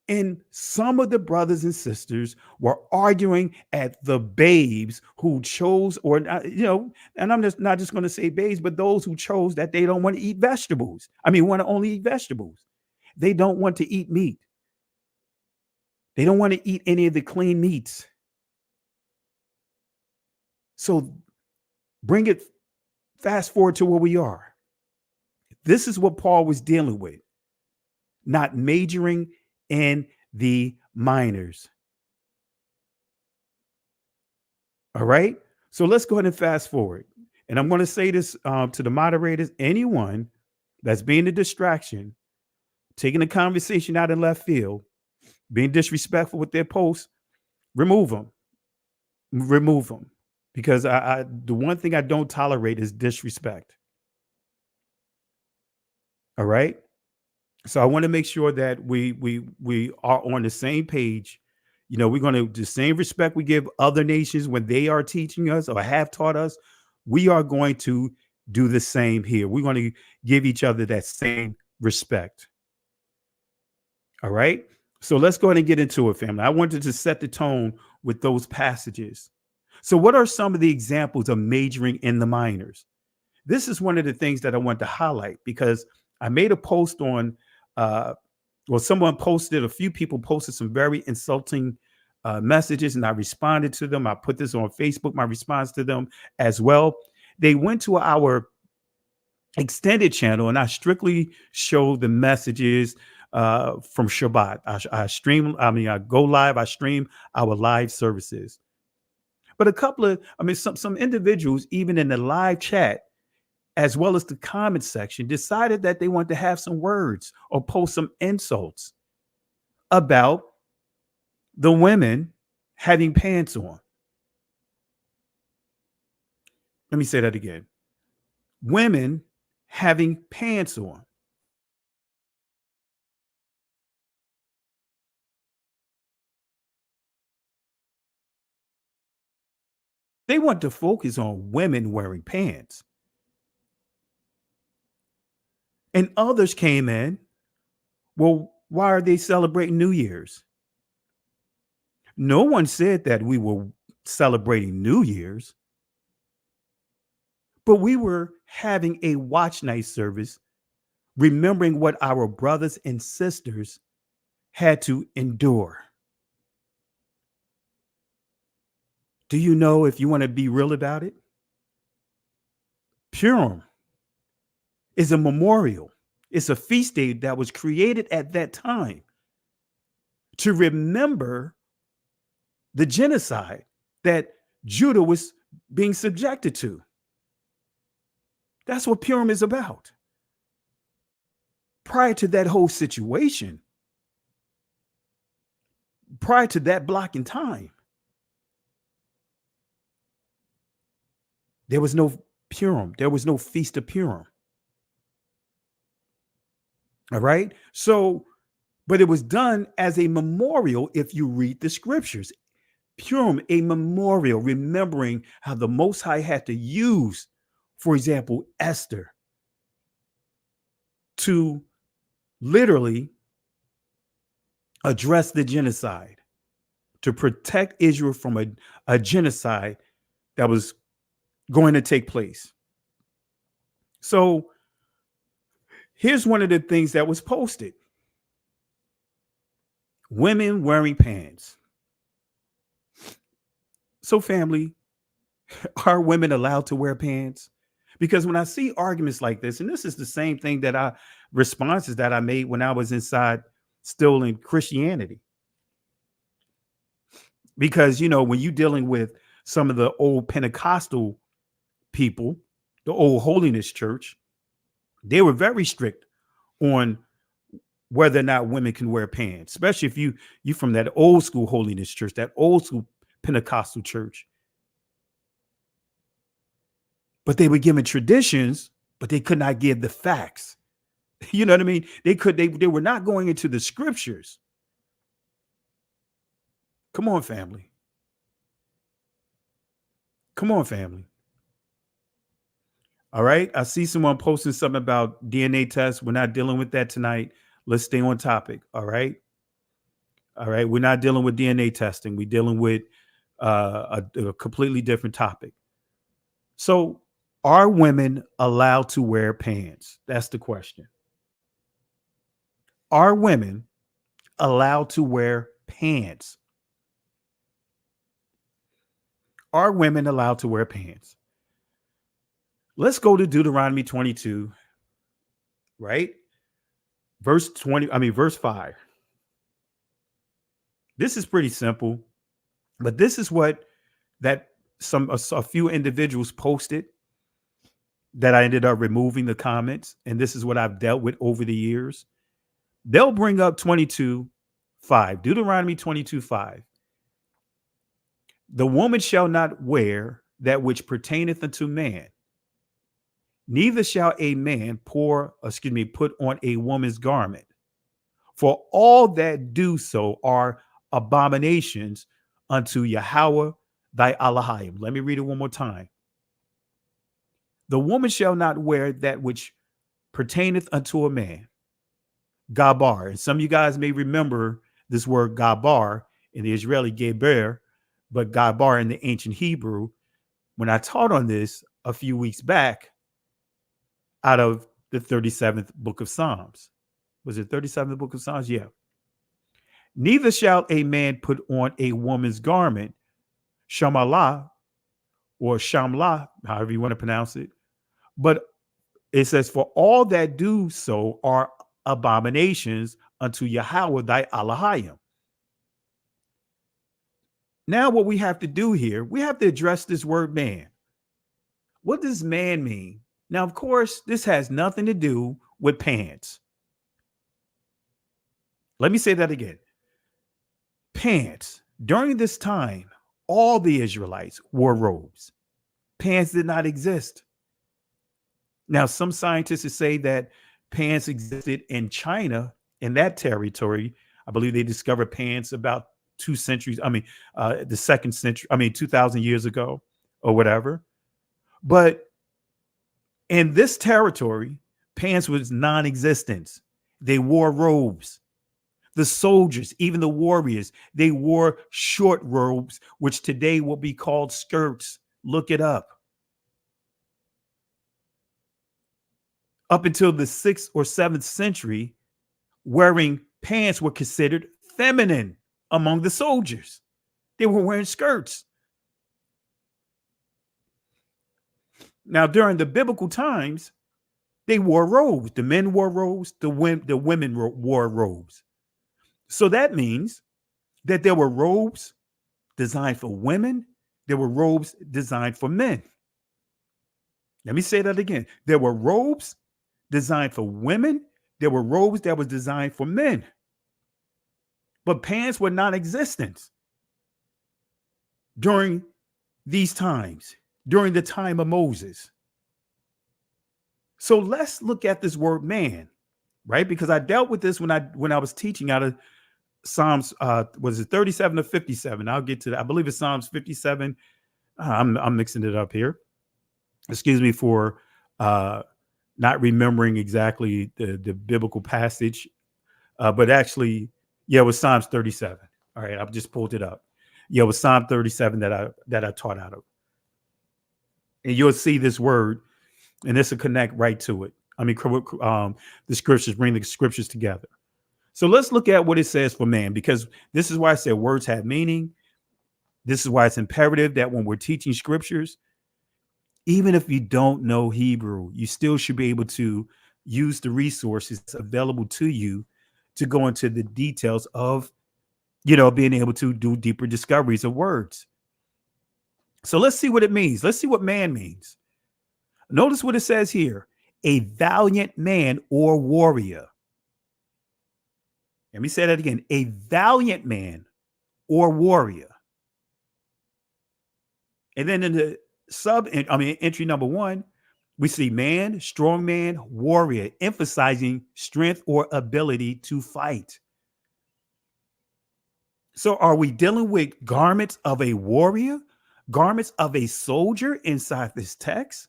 And some of the brothers and sisters were arguing at the babes who chose, or, and I'm just not just going to say babes, but those who chose that they don't want to eat vegetables. Want to only eat vegetables. They don't want to eat meat. They don't want to eat any of the clean meats. So bring it fast forward to where we are. This is what Paul was dealing with, not majoring in the minors. All right. So let's go ahead and fast forward. And I'm going to say this to the moderators: anyone that's being a distraction, taking the conversation out in left field, being disrespectful with their posts, remove them. Remove them. Because the one thing I don't tolerate is disrespect. All right. So I want to make sure that we are on the same page. We're going to, the same respect we give other nations when they are teaching us or have taught us, we are going to do the same here. We're going to give each other that same respect. All right. So let's go ahead and get into it, family. I wanted to set the tone with those passages. So what are some of the examples of majoring in the minors? This is one of the things that I want to highlight, because I made a post on, someone posted, a few people posted some very insulting messages, and I responded to them. I put this on Facebook, my response to them as well. They went to our extended channel, and I strictly showed the messages from Shabbat. I go live, I stream our live services. But a couple of, some individuals, even in the live chat, as well as the comment section, decided that they want to have some words or post some insults about the women having pants on. Let me say that again. Women having pants on. They want to focus on women wearing pants. And others came in, well, why are they celebrating New Year's? No one said that we were celebrating New Year's, but we were having a watch night service, remembering what our brothers and sisters had to endure. Do you know, if you want to be real about it, Purim is a memorial. It's a feast day that was created at that time to remember the genocide that Judah was being subjected to. That's what Purim is about. Prior to that whole situation, prior to that block in time, there was no Purim. There was no Feast of Purim. All right. So, but it was done as a memorial if you read the scriptures. Purim, a memorial, remembering how the Most High had to use, for example, Esther to literally address the genocide, to protect Israel from a genocide that was going to take place. So here's one of the things that was posted. Women wearing pants. So family, are women allowed to wear pants? Because when I see arguments like this, and this is the same thing that responses that I made when I was inside still in Christianity. Because, you know, when you're dealing with some of the old Pentecostal people, the old holiness church, they were very strict on whether or not women can wear pants, especially if you from that old school holiness church, that old school Pentecostal church. But they were given traditions, but they could not give the facts. You know what I mean? They were not going into the scriptures. Come on, family. Come on, family. All right. I see someone posting something about DNA tests. We're not dealing with that tonight. Let's stay on topic. All right. All right. We're not dealing with DNA testing. We're dealing with a completely different topic. So, are women allowed to wear pants? That's the question. Are women allowed to wear pants? Are women allowed to wear pants? Let's go to Deuteronomy 22, right? Verse 5. This is pretty simple, but this is what a few individuals posted that I ended up removing the comments, and this is what I've dealt with over the years. They'll bring up 22:5, Deuteronomy 22:5. The woman shall not wear that which pertaineth unto man, neither shall a man put on a woman's garment. For all that do so are abominations unto Yahweh thy Elohim. Let me read it one more time. The woman shall not wear that which pertaineth unto a man. Gabar. And some of you guys may remember this word Gabar in the Israeli Geber, but Gabar in the ancient Hebrew. When I taught on this a few weeks back out of the 37th book of Psalms. Was it 37th book of Psalms? Yeah. Neither shall a man put on a woman's garment, shamalah or shamlah, however you want to pronounce it. But it says, for all that do so are abominations unto Yahweh thy Elohim. Now what we have to do here, we have to address this word man. What does man mean? Now, of course, this has nothing to do with pants. Let me say that again. Pants. During this time, all the Israelites wore robes. Pants did not exist. Now, some scientists say that pants existed in China, in that territory. I believe they discovered pants about 2,000 years ago or whatever. But in this territory, pants was non-existent. They wore robes. The soldiers, even the warriors, they wore short robes, which today will be called skirts. Look it up. Up until the 6th or 7th century, wearing pants were considered feminine among the soldiers. They were wearing skirts. Now, during the biblical times, they wore robes. The men wore robes. The women wore robes. So that means that there were robes designed for women. There were robes designed for men. Let me say that again. There were robes designed for women. There were robes that was designed for men. But pants were non-existent during these times, during the time of Moses. So let's look at this word man, right? Because I dealt with this when I was teaching out of Psalms, was it 37 or 57? I'll get to that. I believe it's Psalms 57. I'm mixing it up here. Excuse me for not remembering exactly the biblical passage, but actually, yeah, it was Psalms 37. All right, I've just pulled it up. Yeah, it was Psalm 37 that I taught out of, and you'll see this word, and this will connect right to it. I mean, the scriptures, bring the scriptures together. So let's look at what it says for man, because this is why I said words have meaning. This is why it's imperative that when we're teaching scriptures, even if you don't know Hebrew, you still should be able to use the resources available to you to go into the details of, being able to do deeper discoveries of words. So let's see what it means. Let's see what man means. Notice what it says here: a valiant man or warrior. Let me say that again: a valiant man or warrior. And then in the entry number 1, we see man, strong man, warrior, emphasizing strength or ability to fight. So are we dealing with garments of a warrior, garments of a soldier inside this text?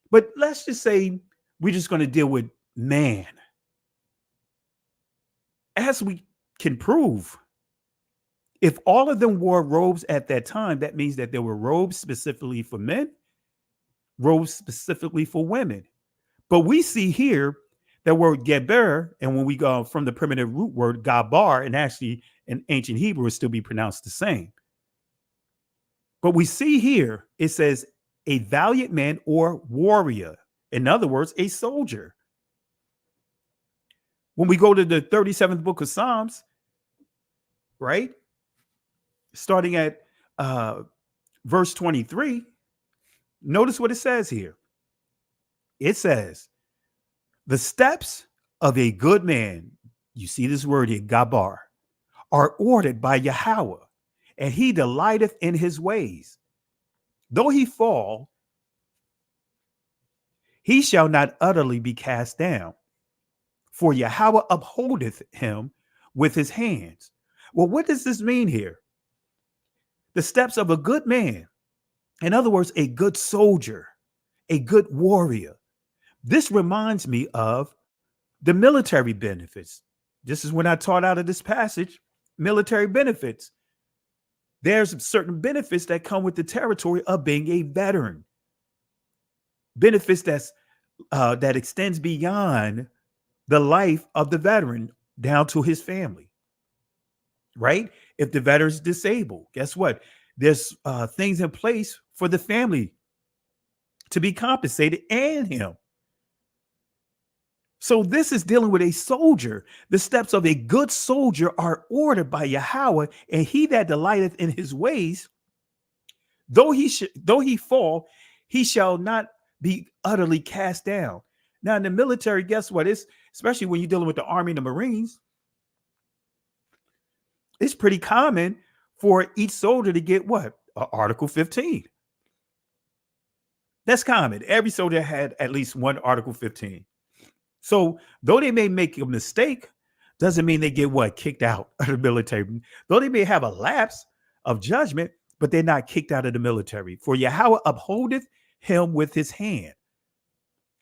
But let's just say we're just going to deal with man. As we can prove, if all of them wore robes at that time, that means that there were robes specifically for men, robes specifically for women. But we see here that word geber, and when we go from the primitive root word gabar, and actually in ancient Hebrew, it still be pronounced the same. But we see here, it says a valiant man or warrior. In other words, a soldier. When we go to the 37th book of Psalms, right? Starting at verse 23, notice what it says here. It says, the steps of a good man, you see this word here, gabar, are ordered by Yahweh, and he delighteth in his ways. Though he fall, he shall not utterly be cast down, for Yahweh upholdeth him with his hands. Well, what does this mean here? The steps of a good man, in other words, a good soldier, a good warrior. This reminds me of the military benefits. This is when I taught out of this passage, military benefits. There's certain benefits that come with the territory of being a veteran. Benefits that extends beyond the life of the veteran down to his family, right? If the veteran's disabled, guess what? There's things in place for the family to be compensated and him. So this is dealing with a soldier. The steps of a good soldier are ordered by Yahweh, and he that delighteth in his ways, though he fall, he shall not be utterly cast down. Now in the military, guess what? It's especially when you're dealing with the Army and the Marines, it's pretty common for each soldier to get what? Article 15. That's common. Every soldier had at least one Article 15. So though they may make a mistake, doesn't mean they get what? Kicked out of the military. Though they may have a lapse of judgment, but they're not kicked out of the military. For Yahweh upholdeth him with his hand.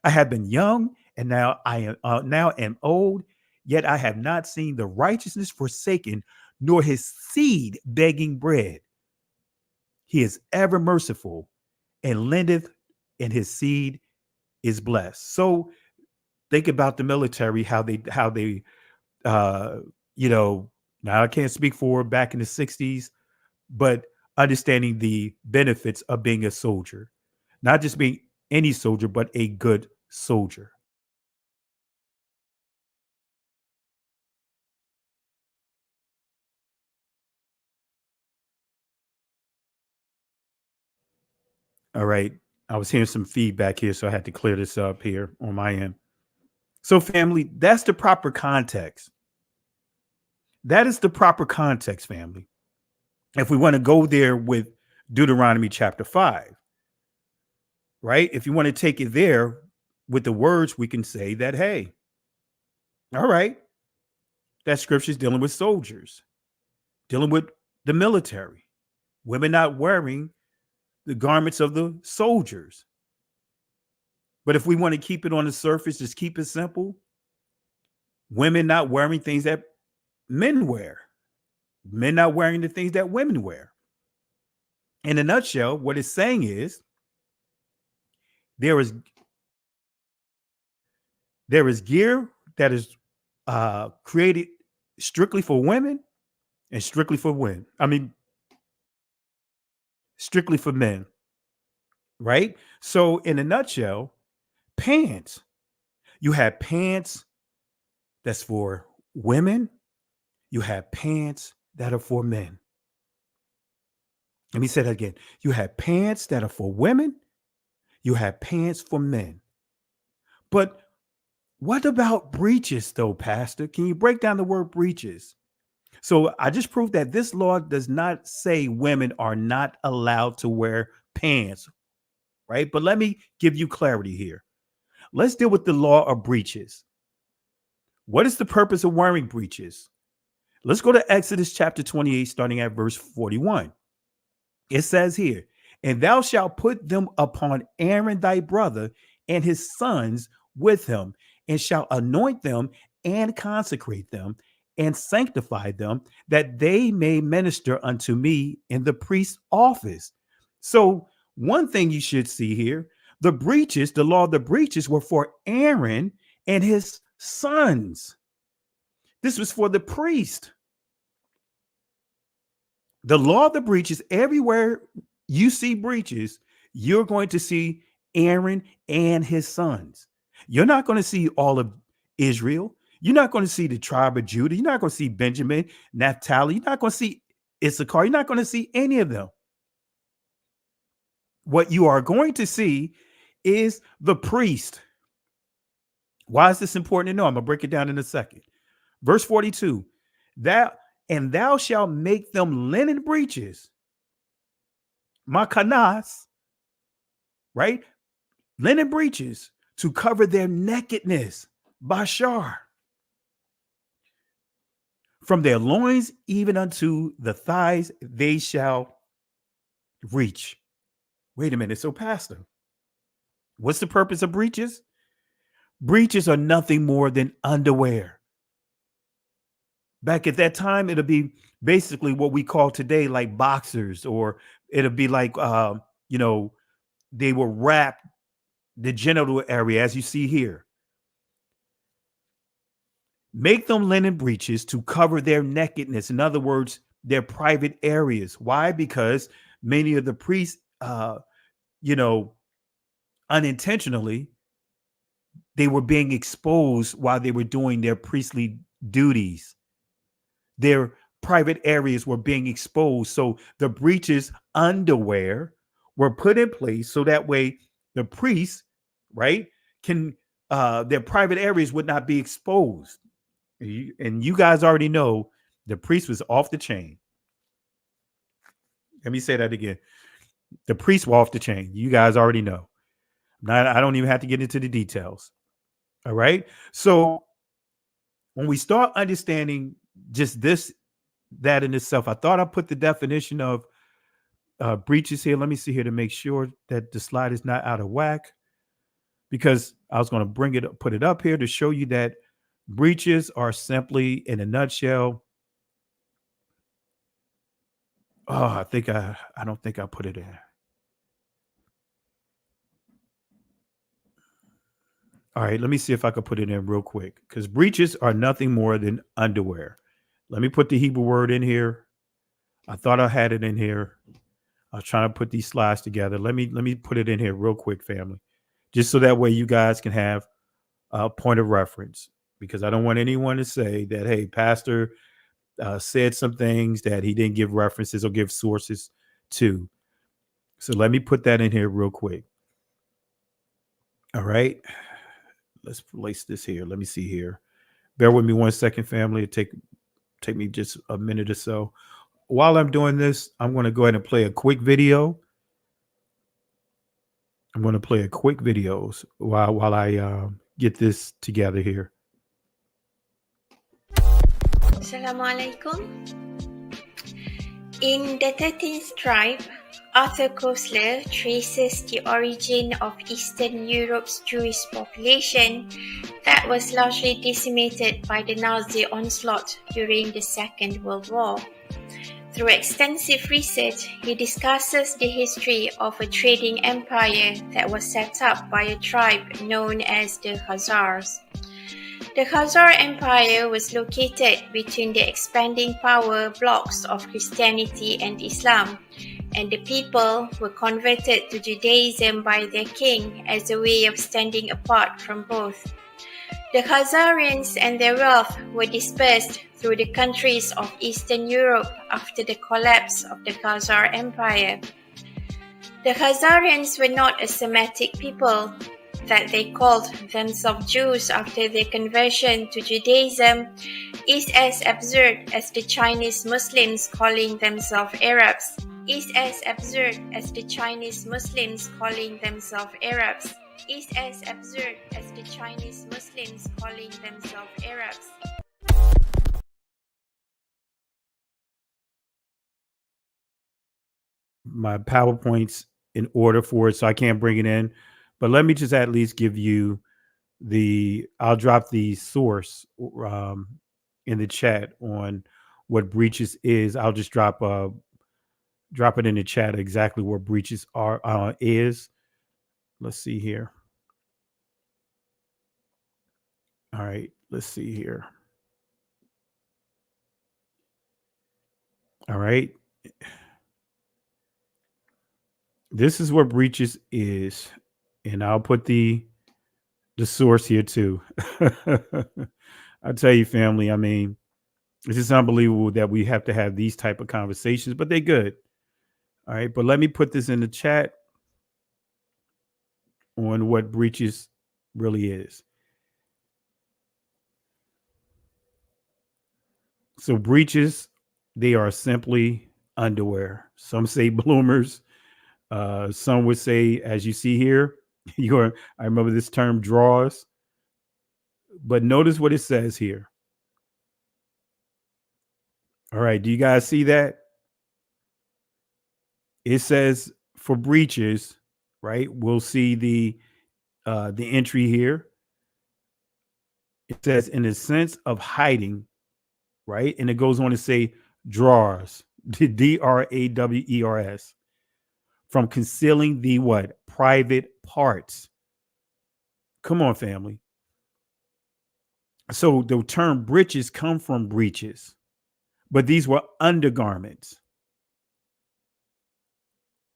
I have been young, and now I am old, yet I have not seen the righteousness forsaken, nor his seed begging bread. He is ever merciful and lendeth, and his seed is blessed. So think about the military, how they now I can't speak for back in the 60s, but understanding the benefits of being a soldier, not just being any soldier, but a good soldier. All right. I was hearing some feedback here, so I had to clear this up here on my end. So family, that's the proper context. That is the proper context, family. If we want to go there with Deuteronomy chapter 5, right? If you want to take it there with the words, we can say that, hey, all right, that scripture is dealing with soldiers, dealing with the military, women not wearing the garments of the soldiers. But if we want to keep it on the surface, just keep it simple, women not wearing things that men wear, men not wearing the things that women wear. In a nutshell, what it's saying is there is gear that is created strictly for women and strictly for women. I mean, strictly for men, right? So in a nutshell, pants, you have pants that's for women. You have pants that are for men. Let me say that again. You have pants that are for women. You have pants for men. But what about breeches, though, Pastor? Can you break down the word breeches? So I just proved that this law does not say women are not allowed to wear pants, right? But let me give you clarity here. Let's deal with the law of breeches. What is the purpose of wearing breeches? Let's go to Exodus chapter 28, starting at verse 41. It says here, and thou shalt put them upon Aaron thy brother and his sons with him, and shalt anoint them and consecrate them and sanctify them, that they may minister unto me in the priest's office. So one thing you should see here, the breeches, the law of the breeches were for Aaron and his sons. This was for the priest. The law of the breeches, everywhere you see breeches, you're going to see Aaron and his sons. You're not going to see all of Israel. You're not going to see the tribe of Judah. You're not going to see Benjamin, Naphtali. You're not going to see Issachar. You're not going to see any of them. What you are going to see is the priest. Why is this important to know? I'm going to break it down in a second. Verse 42, thou shalt make them linen breeches, makanas, right? Linen breeches to cover their nakedness, bashar, from their loins even unto the thighs they shall reach. Wait a minute. So, Pastor, what's the purpose of breeches? Breeches are nothing more than underwear. Back at that time, it'll be basically what we call today like boxers, or it'll be like, they will wrap the genital area as you see here. Make them linen breeches to cover their nakedness. In other words, their private areas. Why? Because many of the priests, unintentionally, they were being exposed while they were doing their priestly duties. Their private areas were being exposed. So the breeches underwear were put in place so that way the priests, right, can their private areas would not be exposed. And you guys already know the priest was off the chain. Let me say that again. The priests were off the chain. You guys already know. I don't even have to get into the details. All right. So when we start understanding just this, that in itself, I thought I put the definition of breeches here. Let me see here to make sure that the slide is not out of whack, because I was going to put it up here to show you that breeches are simply, in a nutshell. Oh, I don't think I put it in. All right, let me see if I could put it in real quick, because breeches are nothing more than underwear. Let me put the Hebrew word in here. I thought I had it in here. I was trying to put these slides together. Let me put it in here real quick, family, just so that way you guys can have a point of reference, because I don't want anyone to say that, hey, Pastor said some things that he didn't give references or give sources to. So let me put that in here real quick. All right. Let's place this here. Let me see here. Bear with me one second, family. It'll take me just a minute or so. While I'm doing this, I'm going to go ahead and play a quick video. I'm going to play a quick video while I get this together here. Assalamualaikum. In the 13th tribe, Arthur Koestler traces the origin of Eastern Europe's Jewish population that was largely decimated by the Nazi onslaught during the Second World War. Through extensive research, he discusses the history of a trading empire that was set up by a tribe known as the Khazars. The Khazar Empire was located between the expanding power blocks of Christianity and Islam, and the people were converted to Judaism by their king as a way of standing apart from both. The Khazarians and their wealth were dispersed through the countries of Eastern Europe after the collapse of the Khazar Empire. The Khazarians were not a Semitic people, that they called themselves Jews after their conversion to Judaism is as absurd as the Chinese Muslims calling themselves Arabs. Is as absurd as the Chinese Muslims calling themselves Arabs. Is as absurd as the Chinese Muslims calling themselves Arabs. My PowerPoint's in order for it, so I can't bring it in. But let me just at least give you I'll drop the source in the chat on what breaches is. I'll just drop it in the chat exactly what breaches is. Let's see here. All right, let's see here. All right. This is what breaches is. And I'll put the source here too. I tell you, family, I mean, it's just unbelievable that we have to have these type of conversations, but they're good. All right. But let me put this in the chat on what breaches really is. So breaches, they are simply underwear. Some say bloomers. Some would say, as you see here, I remember this term, drawers. But notice what it says here. All right, do you guys see that? It says for breaches, right? We'll see the entry here. It says in the sense of hiding, right? And it goes on to say drawers, D-R-A-W-E-R-S, from concealing the what? Private parts. Come on, family. So the term breeches come from breeches, but these were undergarments.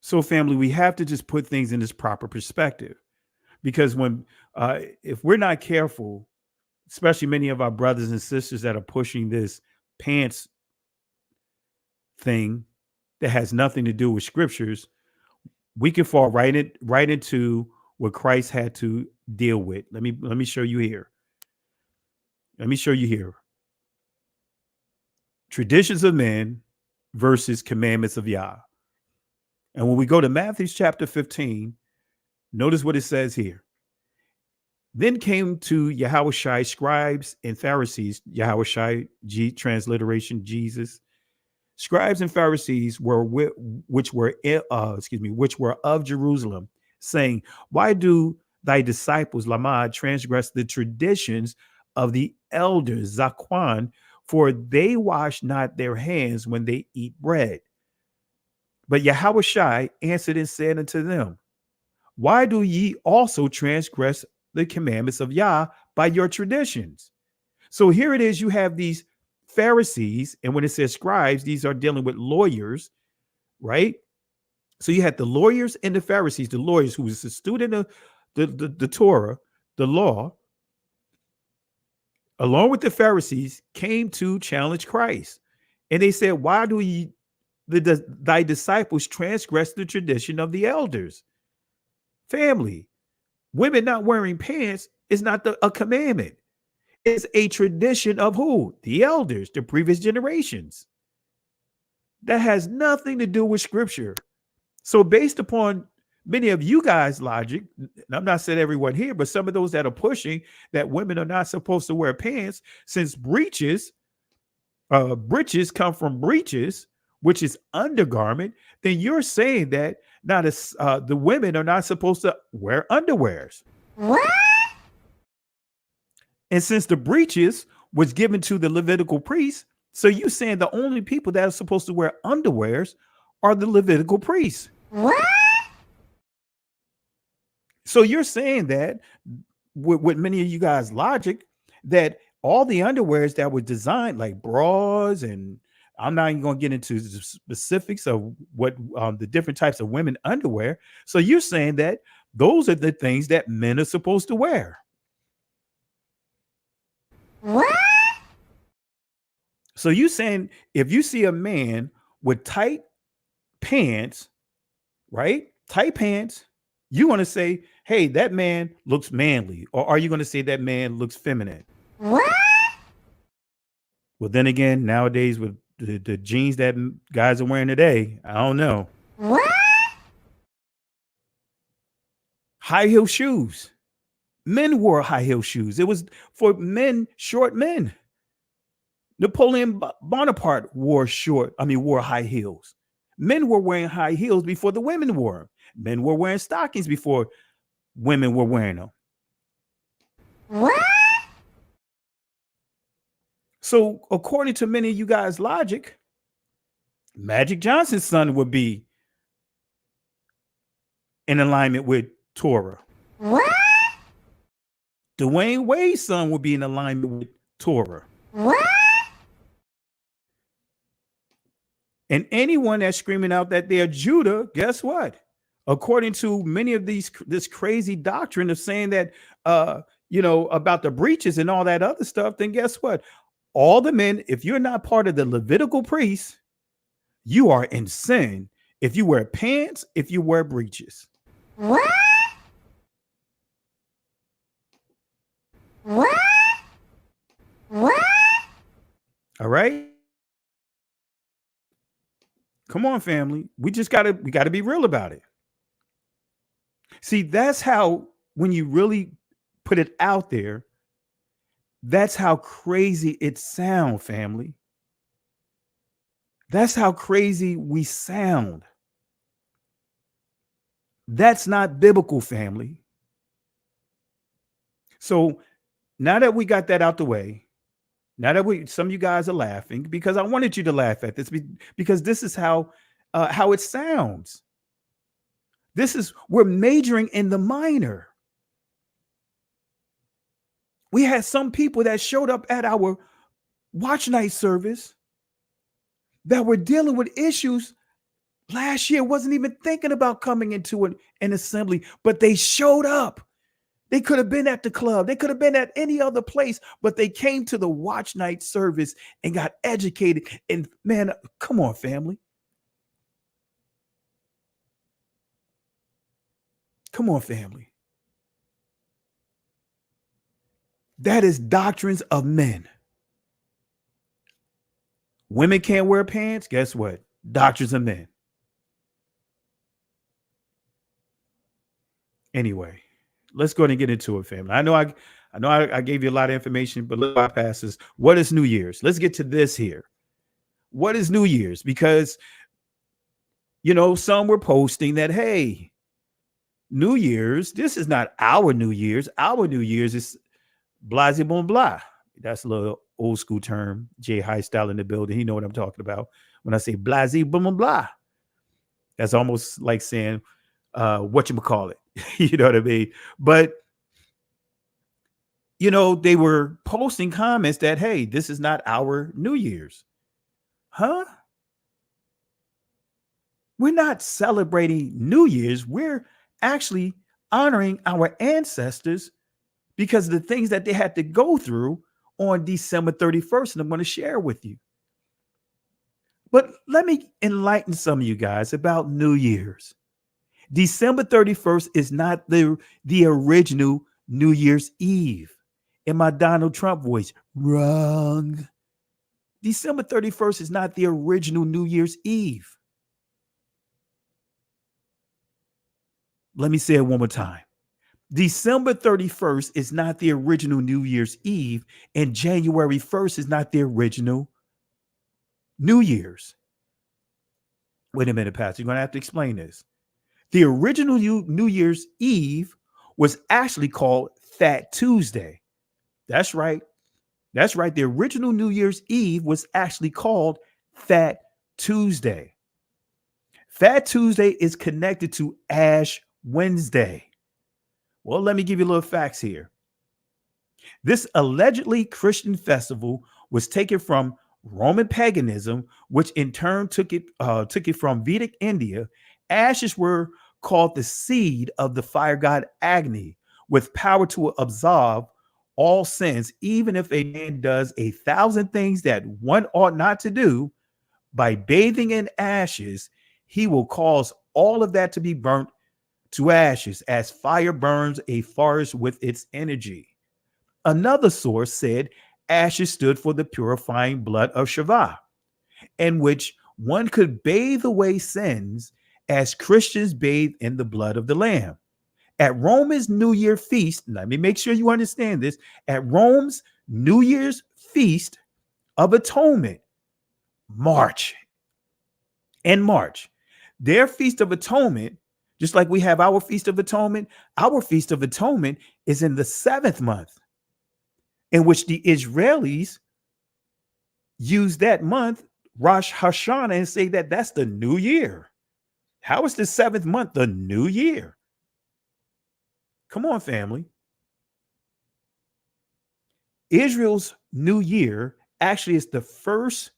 So, family, we have to just put things in this proper perspective, because when if we're not careful, especially many of our brothers and sisters that are pushing this pants thing that has nothing to do with scriptures, we can fall right into what Christ had to deal with. Let me show you here. Let me show you here. Traditions of men versus commandments of Yah. And when we go to Matthew chapter 15, notice what it says here. Then came to Yahushua scribes and Pharisees, Yahushua, transliteration Jesus. Scribes and Pharisees which were of Jerusalem, saying, "Why do thy disciples, Lamad, transgress the traditions of the elders, Zakwan, for they wash not their hands when they eat bread?" But Yahushua answered and said unto them, "Why do ye also transgress the commandments of Yah by your traditions?" So here it is, you have these Pharisees, and when it says scribes, these are dealing with lawyers, right? So you had the lawyers and the Pharisees, the lawyers who was a student of the Torah, the law, along with the Pharisees, came to challenge Christ. And they said, "Why do thy disciples transgress the tradition of the elders?" Family, women not wearing pants is not a commandment. It's a tradition of who? The elders, the previous generations. That has nothing to do with scripture. So based upon many of you guys' logic, and I'm not saying everyone here, but some of those that are pushing that women are not supposed to wear pants, since breeches breeches come from breeches, which is undergarment, then you're saying that not as the women are not supposed to wear underwears. What? And since the breeches was given to the Levitical priests, so you saying the only people that are supposed to wear underwears are the Levitical priests. What? So you're saying that with many of you guys' logic, that all the underwears that were designed, like bras, and I'm not even going to get into the specifics of what the different types of women underwear. So you're saying that those are the things that men are supposed to wear. What? So you saying if you see a man with tight pants, right? Tight pants, you want to say, hey, that man looks manly, or are you going to say that man looks feminine? What? Well, then again, nowadays with the jeans that guys are wearing today, I don't know. What? High heel shoes. Men wore high heel shoes. It was for men, short men. Napoleon Bonaparte wore high heels. Men were wearing high heels before the women wore them. Men were wearing stockings before women were wearing them. What? So according to many of you guys' logic, Magic Johnson's son would be in alignment with Torah. What? Dwayne Wade's son would be in alignment with Torah. What? And anyone that's screaming out that they're Judah, guess what? According to many of this crazy doctrine of saying that, about the breaches and all that other stuff, then guess what? All the men, if you're not part of the Levitical priests, you are in sin. If you wear pants, if you wear breeches. What? What? What? All right. Come on, family. We gotta be real about it. See, that's how, when you really put it out there, that's how crazy it sounds, family. That's how crazy we sound. That's not biblical, family. So now that we got that out the way, now that some of you guys are laughing, because I wanted you to laugh at this, because this is how it sounds. We're majoring in the minor. We had some people that showed up at our watch night service that were dealing with issues last year, wasn't even thinking about coming into an assembly, but they showed up. They could have been at the club. They could have been at any other place, but they came to the watch night service and got educated. And man, come on, family. Come on, family. That is doctrines of men. Women can't wear pants. Guess what? Doctrines of men. Anyway, let's go ahead and get into it, family. I know I gave you a lot of information, but let's bypass this. What is New Year's? Let's get to this here. What is New Year's? Because, some were posting that, hey, New Year's, this is not our New Year's. Our New Year's is blasé bon blah. That's a little old school term. Jay High Style in the building. He know what I'm talking about when I say blasé bon blah. That's almost like saying whatchamacallit. You know what I mean? But, they were posting comments that, hey, this is not our New Year's. Huh? We're not celebrating New Year's. We're actually honoring our ancestors because of the things that they had to go through on December 31st. And I'm going to share with you. But let me enlighten some of you guys about New Year's. December 31st is not the original New Year's Eve. In my Donald Trump voice, wrong. December 31st is not the original New Year's Eve. Let me say it one more time. December 31st is not the original New Year's Eve, and January 1st is not the original New Year's. Wait a minute, Pastor. You're going to have to explain this. The original New Year's Eve was actually called Fat Tuesday. That's right. That's right. The original New Year's Eve was actually called Fat Tuesday. Fat Tuesday is connected to Ash Wednesday. Well, let me give you a little facts here. This allegedly Christian festival was taken from Roman paganism, which in turn took it from Vedic India. Ashes were called the seed of the fire god Agni, with power to absolve all sins, even if a man does 1,000 things that one ought not to do. By bathing in ashes, he will cause all of that to be burnt to ashes, as fire burns a forest with its energy. Another source said ashes stood for the purifying blood of Shiva, in which one could bathe away sins as Christians bathe in the blood of the Lamb. At Rome's New Year feast, let me make sure you understand this. At Rome's New Year's feast of atonement, March, their feast of atonement, just like we have our feast of atonement, our feast of atonement is in the 7th month, in which the Israelis use that month, Rosh Hashanah, and say that that's the new year. How is the 7th month the new year? Come on, family. Israel's new year actually is the first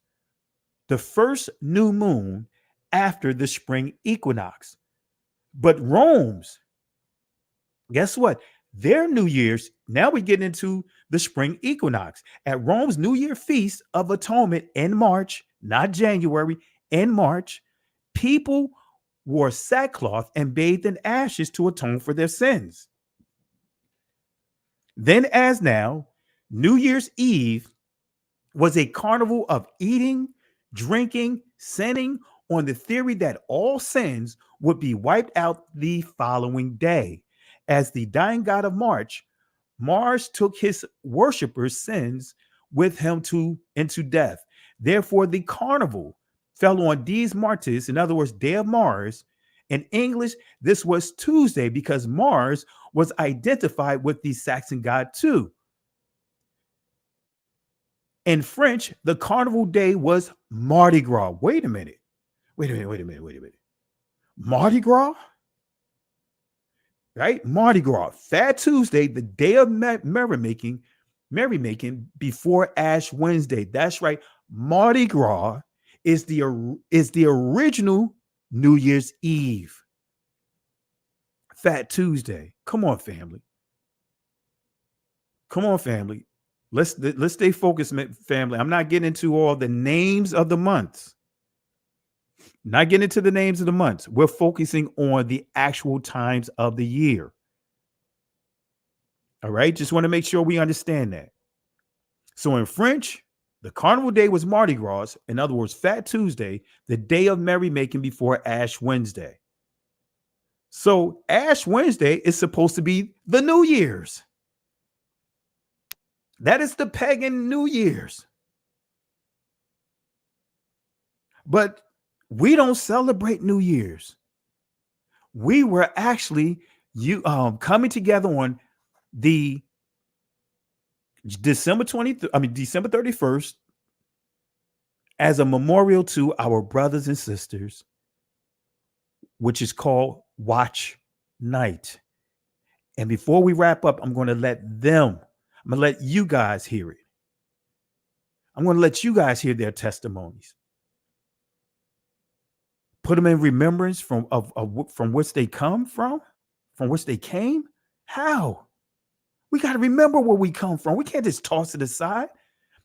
new moon after the spring equinox. But Rome's, guess what? Their New Year's, now we get into the spring equinox. At Rome's New Year Feast of Atonement in March, not January, in March, people wore sackcloth and bathed in ashes to atone for their sins. Then, as now, New Year's Eve was a carnival of eating, drinking, sinning, on the theory that all sins would be wiped out the following day. As the dying god of March, Mars took his worshippers' sins with him into death. Therefore, the carnival fell on Dies Martis, in other words, Day of Mars. In English, this was Tuesday because Mars was identified with the Saxon god too. In French, the carnival day was Mardi Gras. Wait a minute. Mardi Gras? Right? Mardi Gras. Fat Tuesday, the day of merrymaking before Ash Wednesday. That's right. Mardi Gras is the original New Year's Eve. Fat Tuesday. Come on, family. Come on, family. Let's stay focused, family. I'm not getting into all the names of the months. Not getting into the names of the months. We're focusing on the actual times of the year. All right. Just want to make sure we understand that. So in French, the carnival day was Mardi Gras. In other words, Fat Tuesday, the day of merrymaking before Ash Wednesday. So Ash Wednesday is supposed to be the New Year's. That is the pagan New Year's. But we don't celebrate New Year's. We were actually coming together on the December 31st as a memorial to our brothers and sisters, which is called Watch Night. And before we wrap up, I'm going to let you guys hear it. I'm going to let you guys hear their testimonies. Put them in remembrance from which they come from which they came. How? We got to remember where we come from. We can't just toss it aside.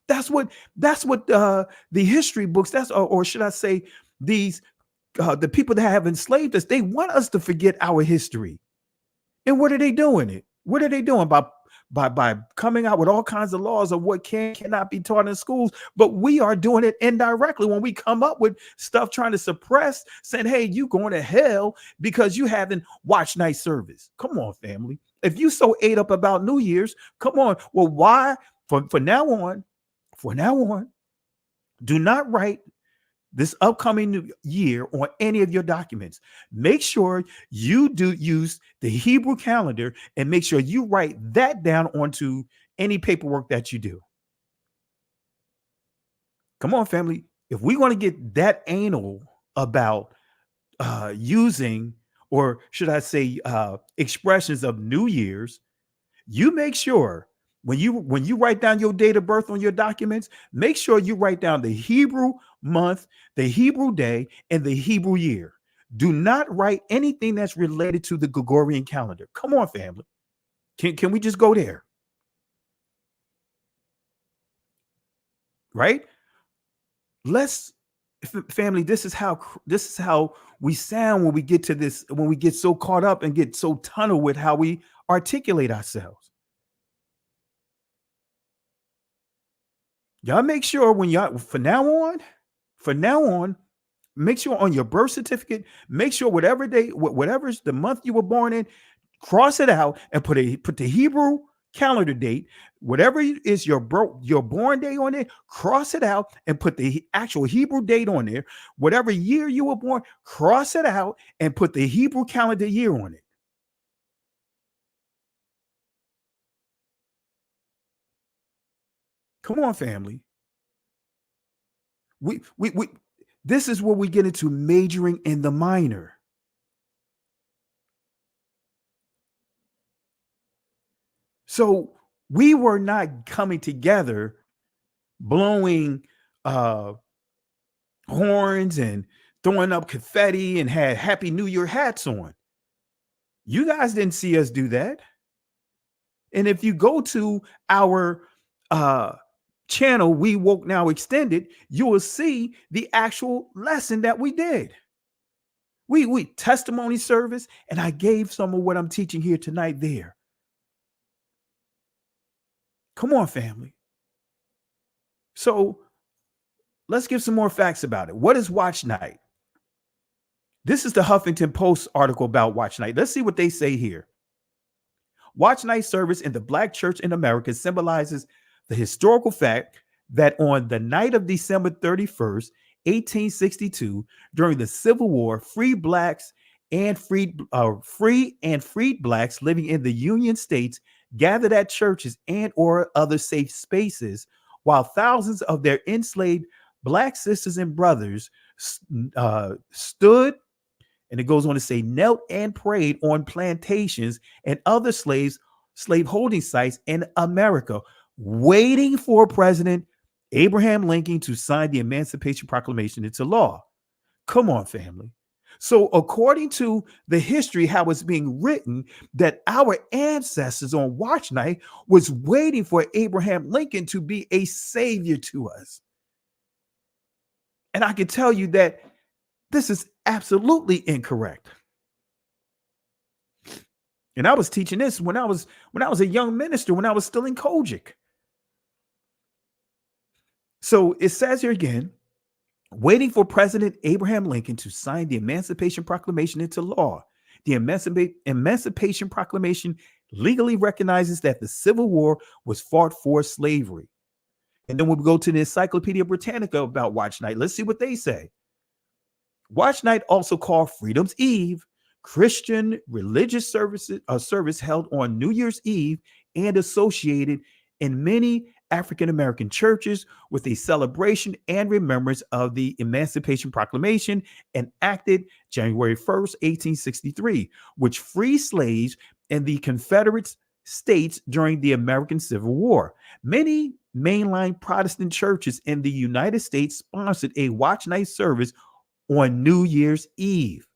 That's what the history books, or should I say the people that have enslaved us, they want us to forget our history. And what are they doing? What are they doing? By coming out with all kinds of laws of what cannot be taught in schools. But we are doing it indirectly when we come up with stuff trying to suppress, saying, hey, you going to hell because you haven't watched night service. Come on, family. If you so ate up about New Year's, come on. Well, why? For now on, do not write this upcoming new year on any of your documents, make sure you do use the Hebrew calendar and make sure you write that down onto any paperwork that you do. Come on, family. If we want to get that anal about using, or should I say, expressions of New Year's, you make sure when you write down your date of birth on your documents, make sure you write down the Hebrew month, the Hebrew day, and the Hebrew year. Do not write anything that's related to the Gregorian calendar. Come on, family. Can we just go there? Right? Family, this is how we sound when we get to this, when we get so caught up and get so tunnel with how we articulate ourselves. Y'all make sure when y'all from now on, make sure on your birth certificate, make sure whatever's the month you were born in, cross it out and put the Hebrew calendar date, whatever is your born day on it, cross it out and put the actual Hebrew date on there. Whatever year you were born, cross it out and put the Hebrew calendar year on it. Come on, family. We this is where we get into majoring in the minor. So we were not coming together blowing horns and throwing up confetti and had Happy New Year hats on. You guys didn't see us do that. And if you go to our channel, We Woke Now Extended, you will see the actual lesson that we did. We testimony service, and I gave some of what I'm teaching here tonight there. Come on, family. So let's give some more facts about it. What is Watch Night? This is the Huffington Post article about Watch Night. Let's see what they say here. Watch Night service in the Black church in America symbolizes the historical fact that on the night of December 31st, 1862, during the Civil War, free and freed blacks living in the Union States gathered at churches and or other safe spaces, while thousands of their enslaved black sisters and brothers stood, and it goes on to say, knelt and prayed on plantations and other slave holding sites in America, waiting for President Abraham Lincoln to sign the Emancipation Proclamation into law. Come on, family. So according to the history, how it's being written, that our ancestors on Watch Night was waiting for Abraham Lincoln to be a savior to us. And I can tell you that this is absolutely incorrect. And I was teaching this when I was a young minister, when I was still in Kojic. So it says here again, waiting for President Abraham Lincoln to sign the Emancipation Proclamation into law. The Emancipation Proclamation legally recognizes that the Civil War was fought for slavery. And then we'll go to the Encyclopedia Britannica about Watch Night. Let's see what they say. Watch Night, also called Freedom's Eve, Christian religious service held on New Year's Eve and associated in many African American churches with a celebration and remembrance of the Emancipation Proclamation enacted January 1st, 1863, which freed slaves in the Confederate States during the American Civil War. Many mainline Protestant churches in the United States sponsored a Watch Night service on New Year's Eve.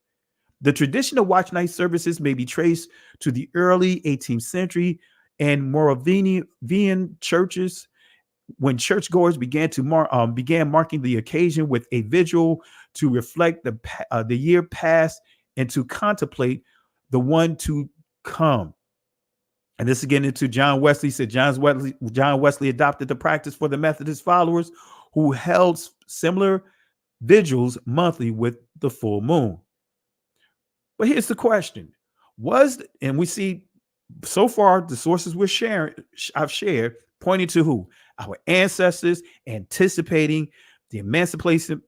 The tradition of Watch Night services may be traced to the early 18th century and Moravian churches, when churchgoers began marking the occasion with a vigil to reflect the year past and to contemplate the one to come. And this again into John Wesley said John Wesley adopted the practice for the Methodist followers who held similar vigils monthly with the full moon. But here's the question: and we see so far the sources I've shared pointing to who? Our ancestors anticipating the Emancipation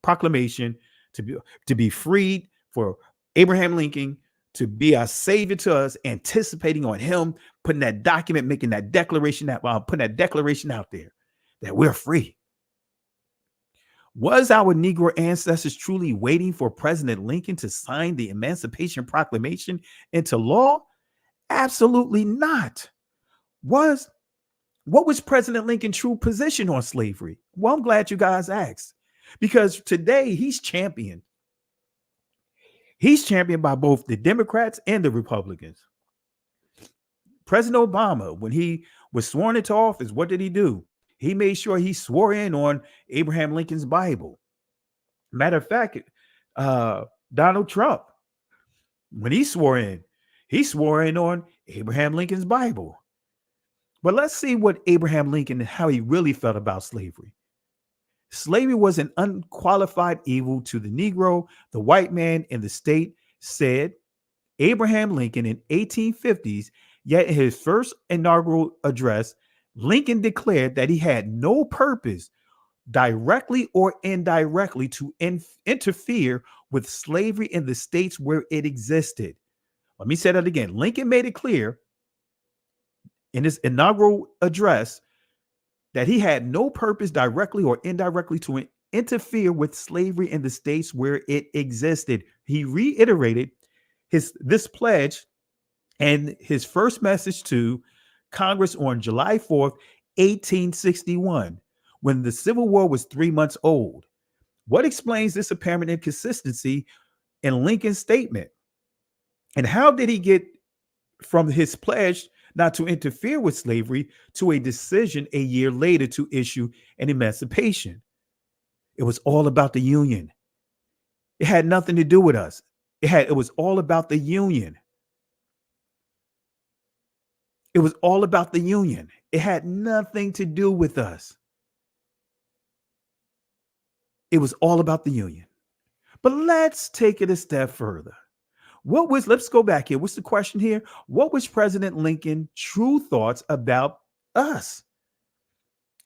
Proclamation, to be freed, for Abraham Lincoln to be our savior to us, anticipating on him putting that document, making that declaration, putting that declaration out there that we're free. Was our Negro ancestors truly waiting for President Lincoln to sign the Emancipation Proclamation into law? Absolutely not. What was President Lincoln's true position on slavery? Well, I'm glad you guys asked, because today he's championed. He's championed by both the Democrats and the Republicans. President Obama, when he was sworn into office, what did he do? He made sure he swore in on Abraham Lincoln's Bible. Matter of fact, Donald Trump, when he swore in on Abraham Lincoln's Bible. But let's see what Abraham Lincoln, how he really felt about slavery. Slavery was an unqualified evil to the Negro, the white man, and the state, said Abraham Lincoln in 1850s. Yet in his first inaugural address, Lincoln declared that he had no purpose, directly or indirectly, to interfere with slavery in the states where it existed. Let me say that again. Lincoln made it clear in his inaugural address that he had no purpose, directly or indirectly, to interfere with slavery in the states where it existed. He reiterated this pledge and his first message to Congress on July 4th, 1861, when the Civil War was 3 months old. What explains this apparent inconsistency in Lincoln's statement? And how did he get from his pledge not to interfere with slavery to a decision a year later to issue an emancipation? It was all about the Union. It had nothing to do with us. It was all about the Union. It was all about the Union. It had nothing to do with us. It was all about the Union. But let's take it a step further. Let's go back here. What's the question here? What was President Lincoln's true thoughts about us,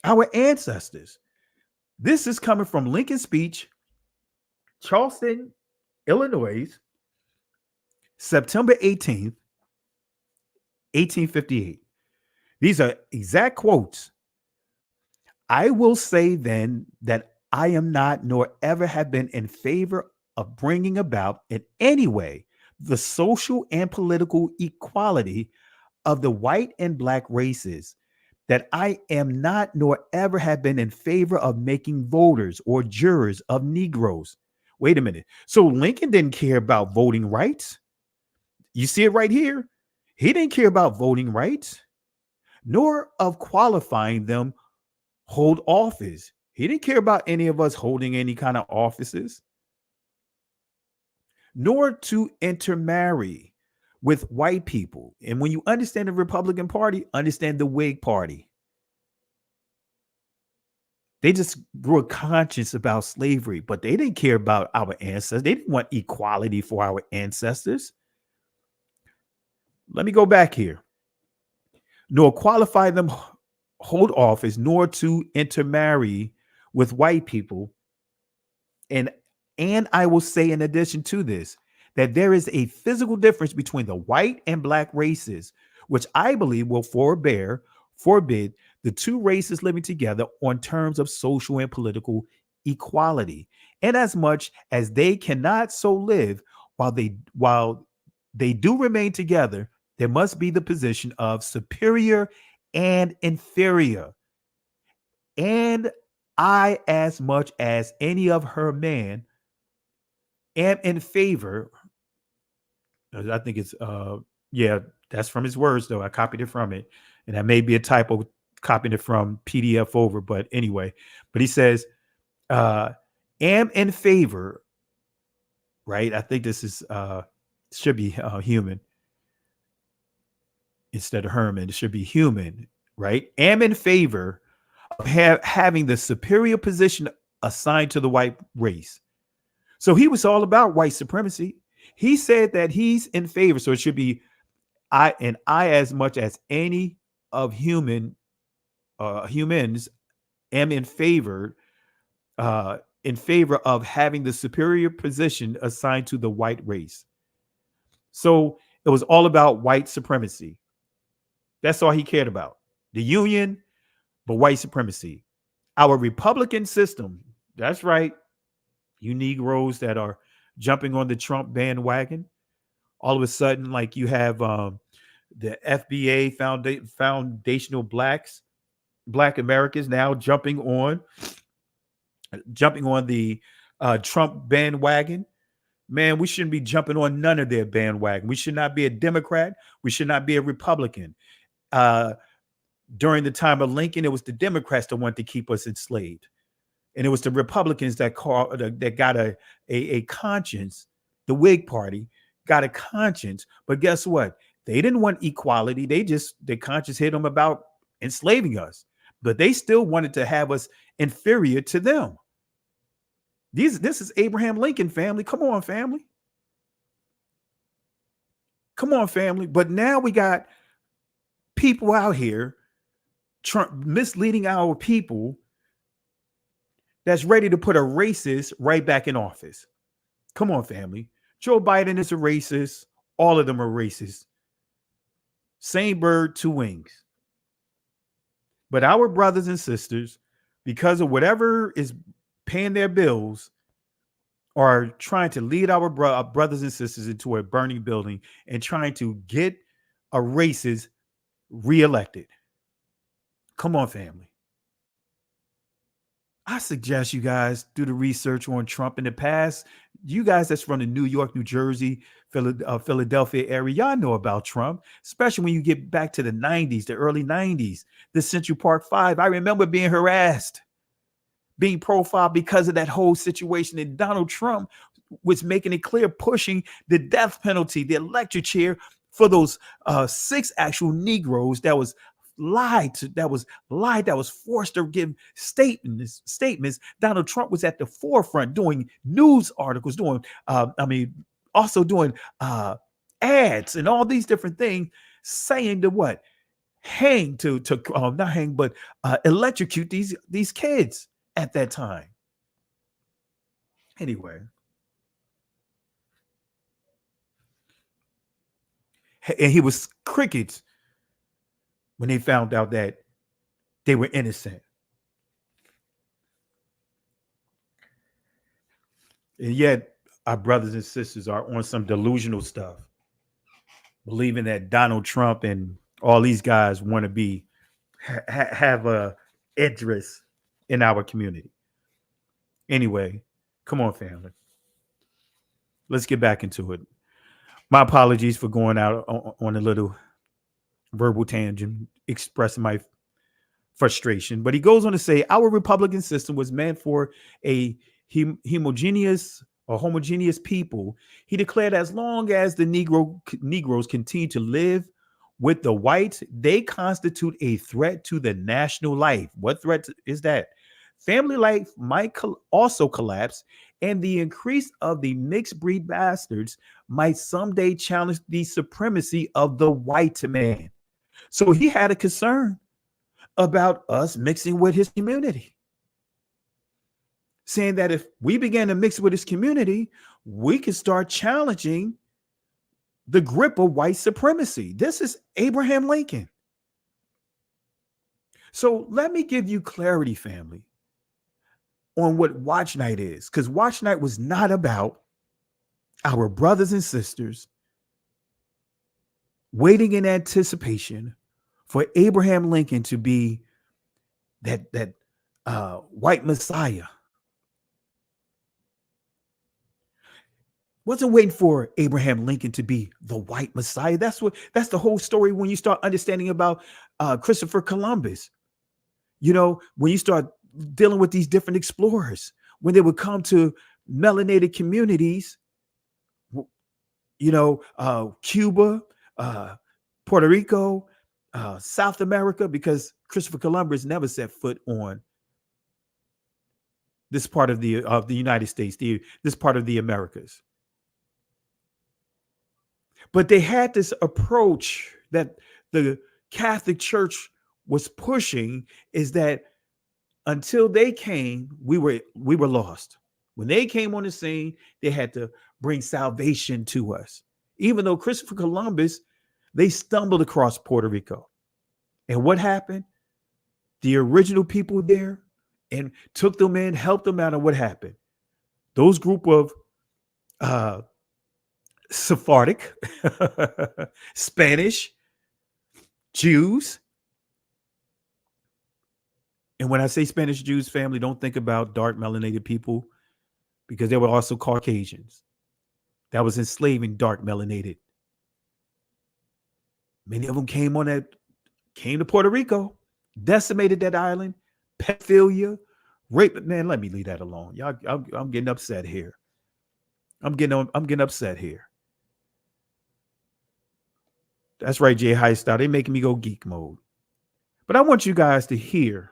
our ancestors? This is coming from Lincoln's speech, Charleston, Illinois, September 18th, 1858. These are exact quotes. I will say then that I am not, nor ever have been, in favor of bringing about in any way the social and political equality of the white and black races, that I am not, nor ever have been, in favor of making voters or jurors of Negroes. Wait a minute. So Lincoln didn't care about voting rights. You see it right here. He didn't care about voting rights, nor of qualifying them hold office. He didn't care about any of us holding any kind of offices, nor to intermarry with white people. And when you understand the Republican Party, understand the Whig Party. They just grew a conscience about slavery, but they didn't care about our ancestors. They didn't want equality for our ancestors. Let me go back here. Nor qualify them hold office, nor to intermarry with white people. And I will say, in addition to this, that there is a physical difference between the white and black races, which I believe will forbid the two races living together on terms of social and political equality. And as much as they cannot so live, while they do remain together, there must be the position of superior and inferior. And I, as much as any of her men, am in favor. I think it's that's from his words, though. I copied it from it, and that may be a typo, copying it from PDF over, but anyway. But he says, am in favor, right? I think this is should be human instead of Herman. It should be human, right? Am in favor of having the superior position assigned to the white race. So he was all about white supremacy. He said that he's in favor. So it should be I as much as any of humans am in favor, in favor of having the superior position assigned to the white race. So it was all about white supremacy. That's all he cared about. The Union, but white supremacy. Our Republican system, that's right, you Negroes that are jumping on the Trump bandwagon, all of a sudden, like you have the FBA, Foundational Black Americans now jumping on the Trump bandwagon. Man, we shouldn't be jumping on none of their bandwagon. We should not be a Democrat. We should not be a Republican. During the time of Lincoln, it was the Democrats that wanted to keep us enslaved. And it was the Republicans that got a conscience. The Whig Party got a conscience. But guess what? They didn't want equality. Their conscience hit them about enslaving us. But they still wanted to have us inferior to them. This is Abraham Lincoln, family. Come on, family. Come on, family. But now we got people out here misleading our people that's ready to put a racist right back in office. Come on, family. Joe Biden is a racist. All of them are racist. Same bird, two wings. But our brothers and sisters, because of whatever is paying their bills, are trying to lead our brothers and sisters into a burning building and trying to get a racist reelected. Come on, family. I suggest you guys do the research on Trump in the past. You guys that's from the New York, New Jersey, Philadelphia area, y'all know about Trump, especially when you get back to the 90s, the early 90s, the Central Park 5. I remember being harassed, being profiled because of that whole situation. And Donald Trump was making it clear, pushing the death penalty, the electric chair for those 6 actual Negroes that was forced to give statements. Donald Trump was at the forefront doing news articles, also doing ads and all these different things, saying to what? Not hang, but electrocute these kids at that time. Anyway. And he was crickets when they found out that they were innocent. And yet our brothers and sisters are on some delusional stuff, believing that Donald Trump and all these guys want to be have a interest in our community. Anyway, come on, family. Let's get back into it. My apologies for going out on a little verbal tangent, expressing my frustration. But he goes on to say, our Republican system was meant for a homogeneous people. He declared as long as the Negroes continue to live with the whites, they constitute a threat to the national life. What threat is that? Family life might also collapse, and the increase of the mixed breed bastards might someday challenge the supremacy of the white man. So he had a concern about us mixing with his community, saying that if we began to mix with his community, we could start challenging the grip of white supremacy. This is Abraham Lincoln. So let me give you clarity, family, on what Watch Night is, because Watch Night was not about our brothers and sisters waiting in anticipation for Abraham Lincoln to be that white Messiah. Wasn't waiting for Abraham Lincoln to be the white Messiah. That's the whole story when you start understanding about Christopher Columbus. You know, when you start dealing with these different explorers, when they would come to melanated communities, you know, Cuba, Puerto Rico, South America, because Christopher Columbus never set foot on this part of the United States, this part of the Americas. But they had this approach that the Catholic Church was pushing, is that until they came, we were lost. When they came on the scene, they had to bring salvation to us. Even though Christopher Columbus, they stumbled across Puerto Rico. And what happened? The original people there and took them in, helped them out. And what happened? Those group of Sephardic, Spanish, Jews. And when I say Spanish Jews, family, don't think about dark melanated people, because they were also Caucasians that was enslaving dark melanated. Many of them came to Puerto Rico, decimated that island, pedophilia, rape. Man, let me leave that alone. Y'all, I'm getting upset here. I'm getting upset here. That's right, Jay High Style. They making me go geek mode. But I want you guys to hear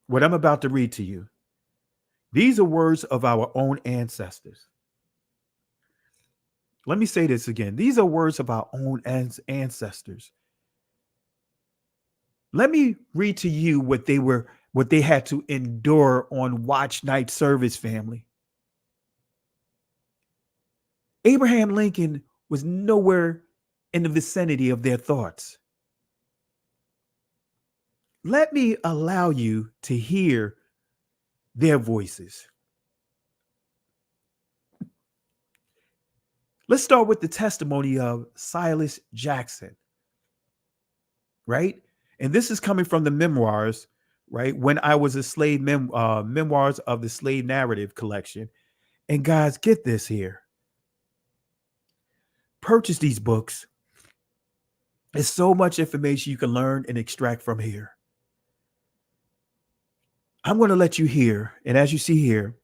what I'm about to read to you. These are words of our own ancestors. Let me say this again. These are words of our own ancestors. Let me read to you what they had to endure on watch night service, family. Abraham Lincoln was nowhere in the vicinity of their thoughts. Let me allow you to hear their voices. Let's start with the testimony of Silas Jackson, right? And this is coming from the memoirs, right? When I Was a Slave, memoirs of the Slave Narrative collection. And guys, get this here. Purchase these books. There's so much information you can learn and extract from here. I'm going to let you hear, and as you see here,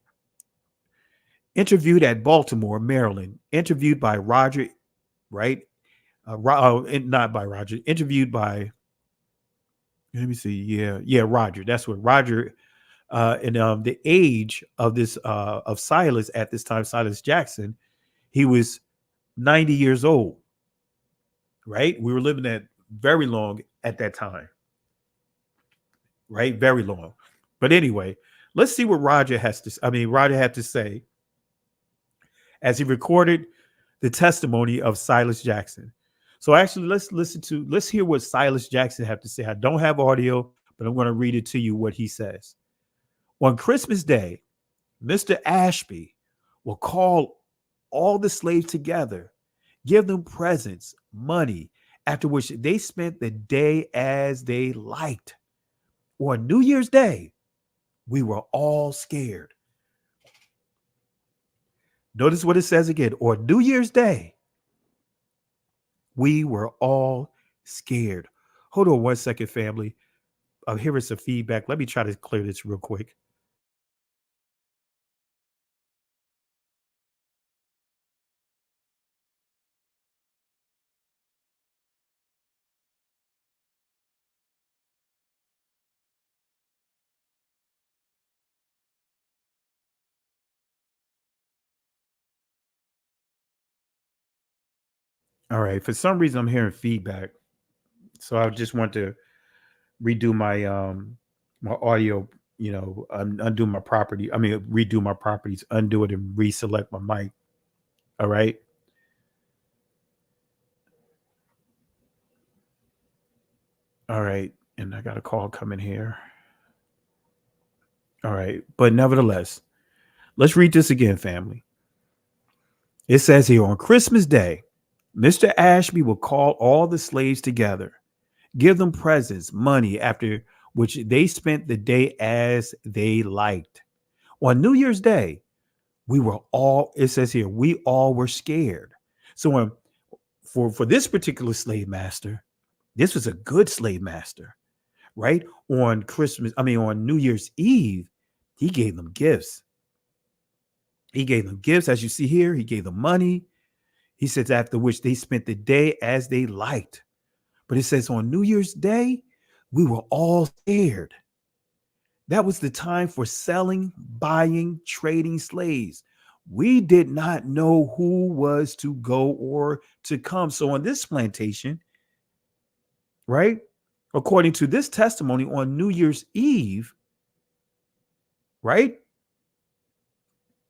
interviewed at Baltimore, Maryland, interviewed by Roger, right? Not by Roger, interviewed by, let me see. Yeah, Roger. That's what Roger, and the age of this, of Silas at this time, Silas Jackson, he was 90 years old, right? We were living at very long at that time, right? Very long. But anyway, let's see what Roger had to say as he recorded the testimony of Silas Jackson. So actually, let's hear what Silas Jackson had to say. I don't have audio, but I'm going to read it to you what he says. On Christmas Day, Mr. Ashby will call all the slaves together, give them presents, money, after which they spent the day as they liked. On New Year's Day, we were all scared. Notice what it says again. On New Year's Day, we were all scared. Hold on one second, family. I'm hearing some feedback. Let me try to clear this real quick. All right. For some reason, I'm hearing feedback. So I just want to redo my my audio, undo my property. Redo my properties, undo it, and reselect my mic. All right. All right. And I got a call coming here. All right. But nevertheless, let's read this again, family. It says here, on Christmas Day, Mr. Ashby will call all the slaves together, give them presents, money, after which they spent the day as they liked. On New Year's Day, it says here, we all were scared. So for this particular slave master, this was a good slave master, right? On New Year's Eve, he gave them gifts. He gave them gifts, as you see here. He gave them money. He says, after which they spent the day as they liked. But it says on New Year's Day, we were all scared. That was the time for selling, buying, trading slaves. We did not know who was to go or to come. So on this plantation, right? according to this testimony, on New Year's Eve, right,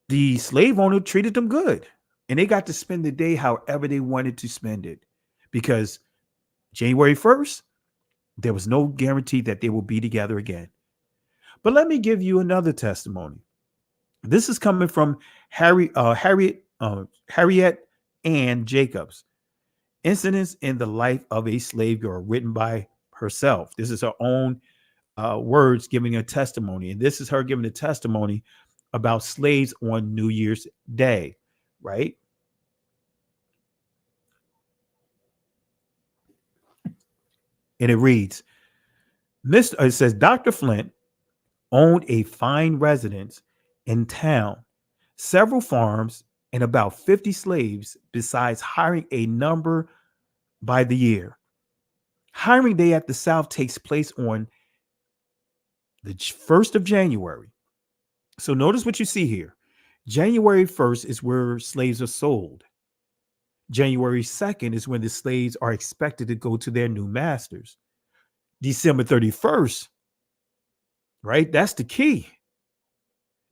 the slave owner treated them good. And they got to spend the day however they wanted to spend it. Because January 1st, there was no guarantee that they will be together again. But let me give you another testimony. This is coming from Harriet Ann Jacobs. Incidents in the life of a slave girl, written by herself. This is her own words giving a testimony. And this is her giving a testimony about slaves on New Year's Day, right? And it reads, it says, Dr. Flint owned a fine residence in town, several farms, and about 50 slaves, besides hiring a number by the year. Hiring day at the South takes place on the 1st of January. So notice what you see here. January 1st is where slaves are sold. January 2nd is when the slaves are expected to go to their new masters. December 31st, right? That's the key.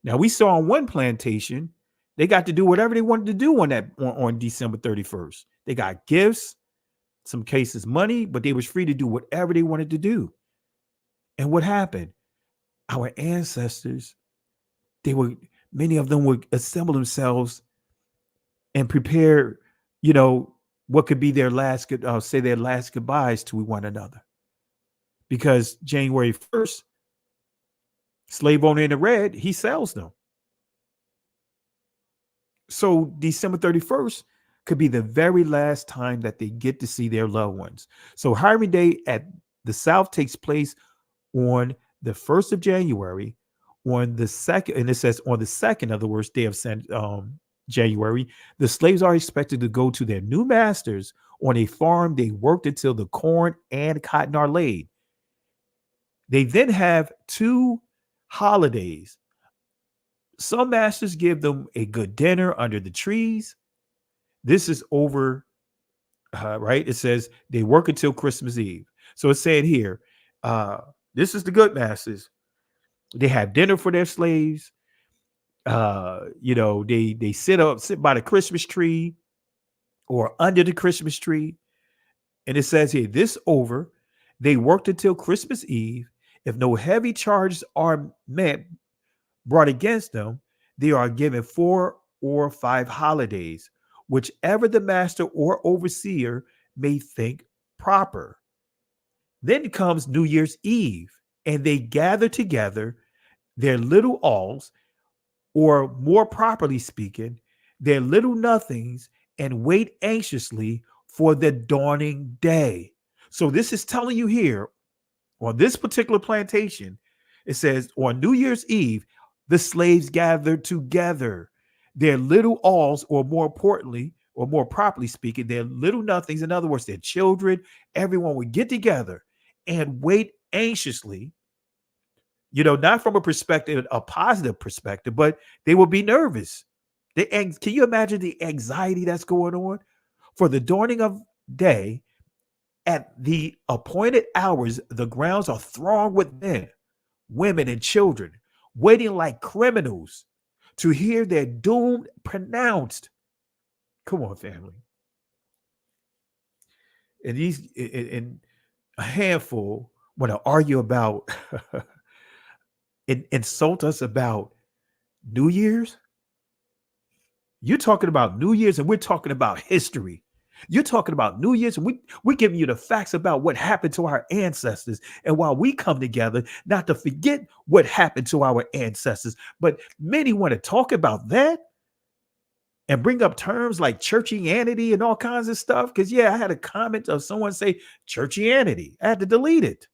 Now, we saw on one plantation, they got to do whatever they wanted to do on December 31st. They got gifts, some cases money, but they was free to do whatever they wanted to do. And what happened? Our ancestors, many of them would assemble themselves and prepare, what could be their last goodbyes to one another. Because January 1st, slave owner in the red, he sells them. So December 31st could be the very last time that they get to see their loved ones. So hiring day at the South takes place on the 1st of January. On the 2nd, and it says on the 2nd of the worst day of January, the slaves are expected to go to their new masters on a farm they worked until the corn and cotton are laid. They then have 2 holidays. Some masters give them a good dinner under the trees. This is over, right? It says they work until Christmas Eve. So it's saying here, this is the good masters. They have dinner for their slaves. They sit by the Christmas tree or under the Christmas tree. And it says here, this over, they worked until Christmas Eve. If no heavy charges are brought against them, they are given 4 or 5 holidays, whichever the master or overseer may think proper. Then comes New Year's Eve, and they gather together their little alls, or more properly speaking, their little nothings, and wait anxiously for the dawning day. So this is telling you here, on this particular plantation, it says on New Year's Eve, the slaves gathered together their little alls, or more importantly, or more properly speaking, their little nothings. In other words, their children, everyone would get together and wait anxiously, not from a positive perspective, but they will be nervous. Can you imagine the anxiety that's going on? For the dawning of day, at the appointed hours, the grounds are thronged with men, women, and children, waiting like criminals to hear their doom pronounced. Come on, family. And a handful want to argue about and insult us about New Year's. You're talking about New Year's, and we're talking about history. You're talking about New Year's, and we're giving you the facts about what happened to our ancestors. And while we come together, not to forget what happened to our ancestors, but many want to talk about that and bring up terms like churchianity and all kinds of stuff. Because, I had a comment of someone say churchianity. I had to delete it.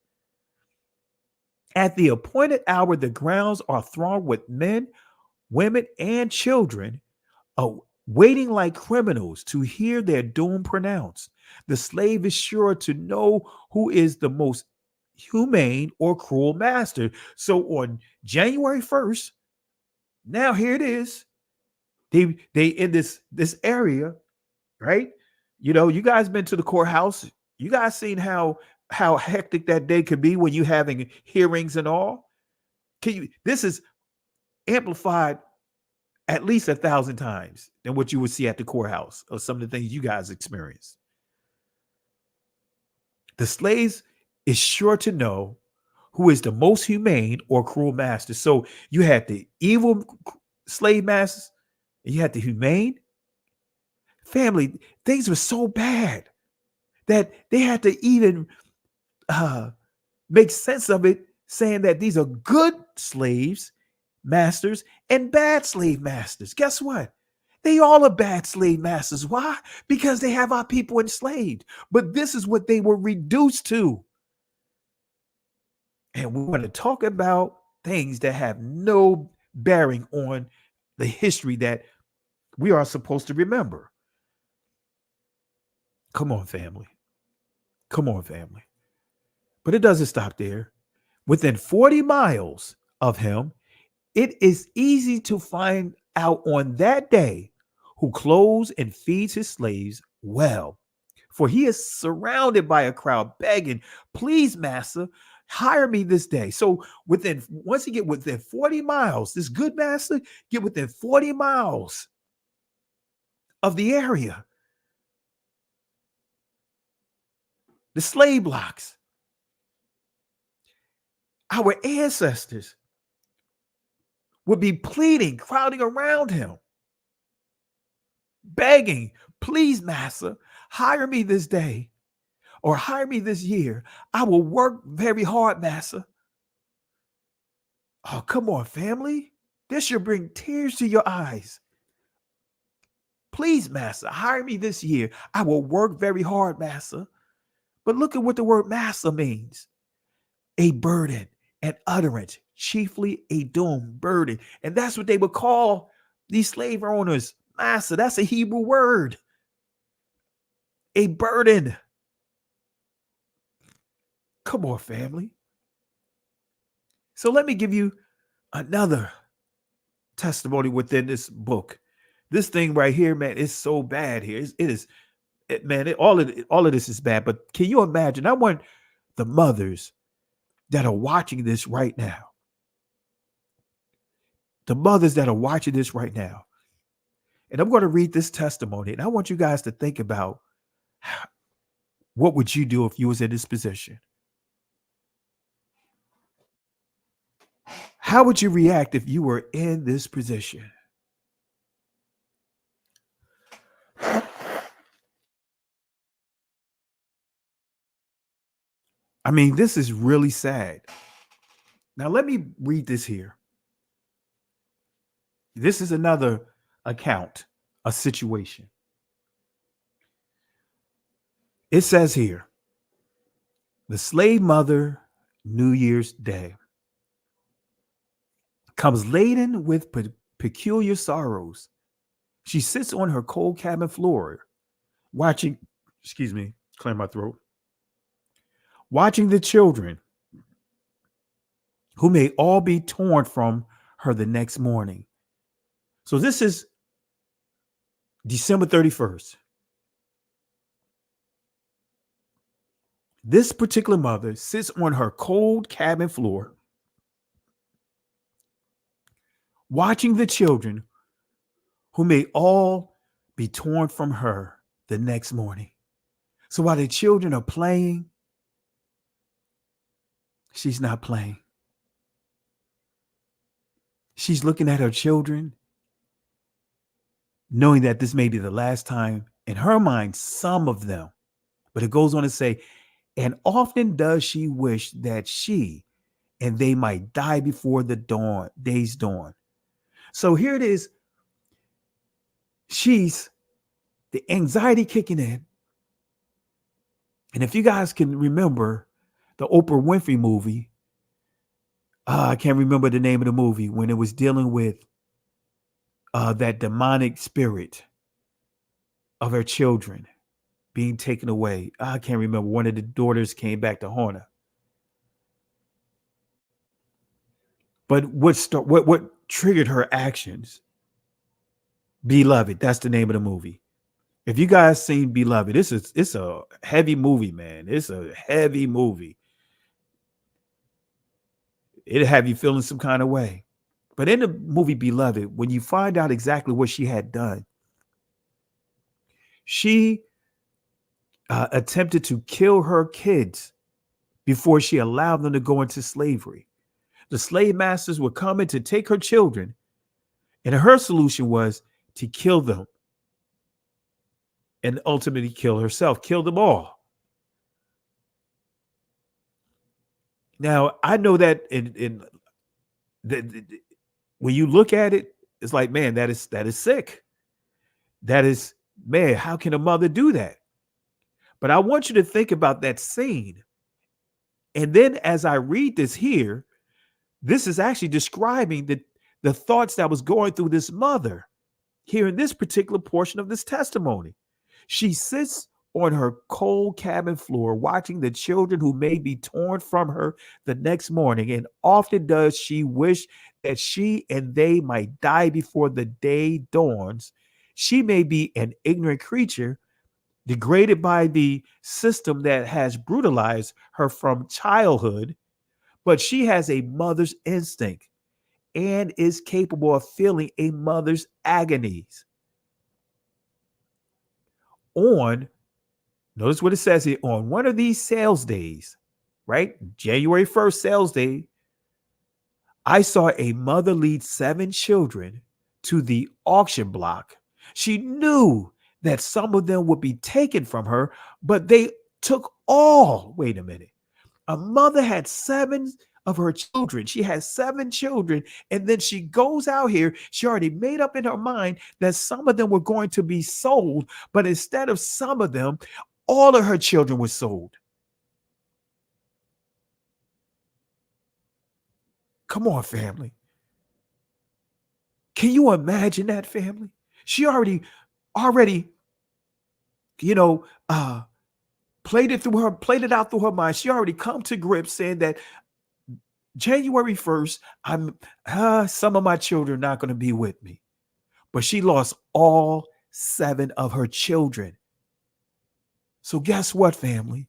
At the appointed hour, the grounds are thronged with men, women, and children, waiting like criminals to hear their doom pronounced. The slave is sure to know who is the most humane or cruel master. So on January 1st, now here it is. They in this area, right? You guys been to the courthouse. You guys seen how how hectic that day could be when you having hearings and all? This is amplified at least 1,000 times than what you would see at the courthouse or some of the things you guys experience. The slaves is sure to know who is the most humane or cruel master. So you had the evil slave masters and you had the humane family. Things were so bad that they had to even make sense of it, saying that these are good slaves masters and bad slave masters. Guess what? They all are bad slave masters. Why? Because they have our people enslaved. But this is what they were reduced to. And we want to talk about things that have no bearing on the history that we are supposed to remember. Come on, family. Come on, family. But it doesn't stop there. Within 40 miles of him, it is easy to find out on that day who clothes and feeds his slaves well. For he is surrounded by a crowd begging, please, master, hire me this day. So once you get within 40 miles, this good master get within 40 miles of the area. The slave blocks. Our ancestors would be pleading, crowding around him, begging, please, master, hire me this day or hire me this year. I will work very hard, master. Oh, come on, family. This should bring tears to your eyes. Please, master, hire me this year. I will work very hard, master. But look at what the word master means. A burden, an utterance, chiefly a doom, burden. And that's what they would call these slave owners, master. That's a Hebrew word. A burden. Come on, family. So let me give you another testimony within this book. This thing right here, man, is so bad here. All of this is bad. But can you imagine? I want the mothers that are watching this right now. The mothers that are watching this right now. And I'm going to read this testimony. And I want you guys to think about what would you do if you was in this position? How would you react if you were in this position? I mean, this is really sad. Now, let me read this here. This is another account, a situation. It says here, the slave mother, New Year's Day, comes laden with peculiar sorrows. She sits on her cold cabin floor, watching, clear my throat, watching the children who may all be torn from her the next morning. So this is December 31st. This particular mother sits on her cold cabin floor, watching the children who may all be torn from her the next morning. So while the children are playing, she's not playing. She's looking at her children, knowing that this may be the last time, in her mind, some of them. But it goes on to say, and often does she wish that she and they might die before the day's dawn. So here it is. She's the anxiety kicking in. And if you guys can remember the Oprah Winfrey movie, I can't remember the name of the movie, when it was dealing with that demonic spirit of her children being taken away. I can't remember. One of the daughters came back to haunt her. But what triggered her actions? Beloved, that's the name of the movie. If you guys seen Beloved, it's a heavy movie, man. It's a heavy movie. It'll have you feeling some kind of way. But in the movie Beloved, when you find out exactly what she had done, she attempted to kill her kids before she allowed them to go into slavery. The slave masters were coming to take her children, and her solution was to kill them and ultimately kill herself, kill them all. Now, I know that when you look at it, it's like, man, that is sick. That is, man, how can a mother do that? But I want you to think about that scene. And then as I read this here, this is actually describing the thoughts that was going through this mother here in this particular portion of this testimony. She sits on her cold cabin floor watching the children who may be torn from her the next morning, and often does she wish that she and they might die before the day dawns. She may be an ignorant creature, degraded by the system that has brutalized her from childhood, but she has a mother's instinct and is capable of feeling a mother's agonies. Notice what it says here, on one of these sales days, right? January 1st, sales day, I saw a mother lead 7 children to the auction block. She knew that some of them would be taken from her, but they took all. Wait a minute. A mother had 7 of her children. She has 7 children. And then she goes out here. She already made up in her mind that some of them were going to be sold. But instead of some of them, all of her children were sold. Come on, family. Can you imagine that, family? She already, played it out through her mind. She already come to grips saying that January 1st, some of my children are not going to be with me. But she lost all 7 of her children. So guess what, family?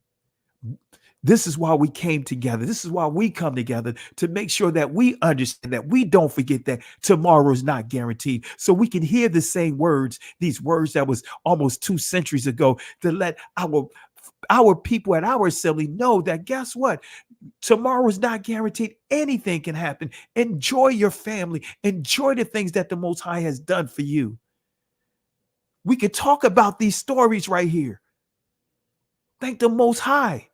This is why we came together. This is why we come together, to make sure that we understand, that we don't forget that tomorrow is not guaranteed. So we can hear the same words, these words that was almost 2 centuries ago, to let our people at our assembly know that, guess what? Tomorrow is not guaranteed. Anything can happen. Enjoy your family. Enjoy the things that the Most High has done for you. We could talk about these stories right here. Thank the Most High.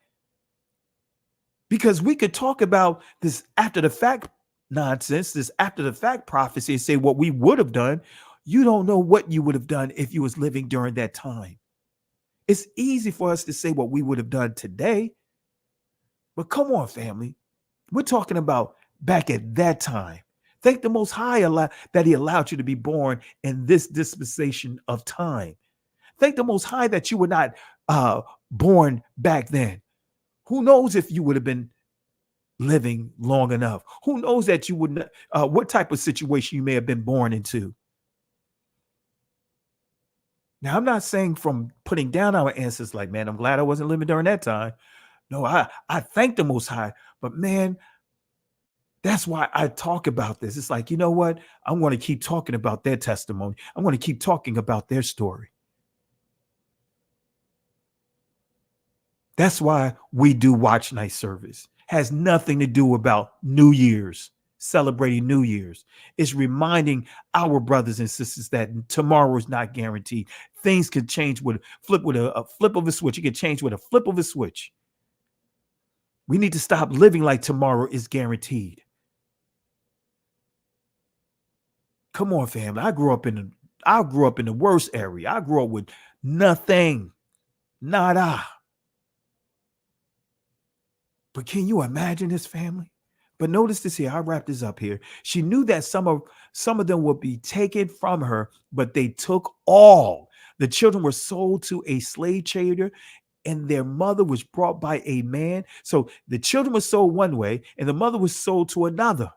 Because we could talk about this after the fact nonsense, this after the fact prophecy, and say what we would have done. You don't know what you would have done if you was living during that time. It's easy for us to say what we would have done today. But come on, family. We're talking about back at that time. Thank the Most High that he allowed you to be born in this dispensation of time. Thank the Most High that you were not born back then. Who knows if you would have been living long enough? Who knows that you wouldn't, what type of situation you may have been born into? Now, I'm not saying from putting down our ancestors, like, man, I'm glad I wasn't living during that time. No, I thank the Most High. But man, that's why I talk about this. It's like, you know what? I'm going to keep talking about their testimony. I'm going to keep talking about their story. That's why we do watch night service. Has nothing to do about New Year's, celebrating New Year's. It's reminding our brothers and sisters that tomorrow is not guaranteed. Things could change with a flip of a switch. It can change with a flip of a switch. We need to stop living like tomorrow is guaranteed. Come on, family. I grew up in the worst area. I grew up with nothing. Nada. But can you imagine this, family? But notice this here. I'll wrap this up here. She knew that some of them would be taken from her, but they took all. The children were sold to a slave trader, and their mother was brought by a man. So the children were sold one way, and the mother was sold to another.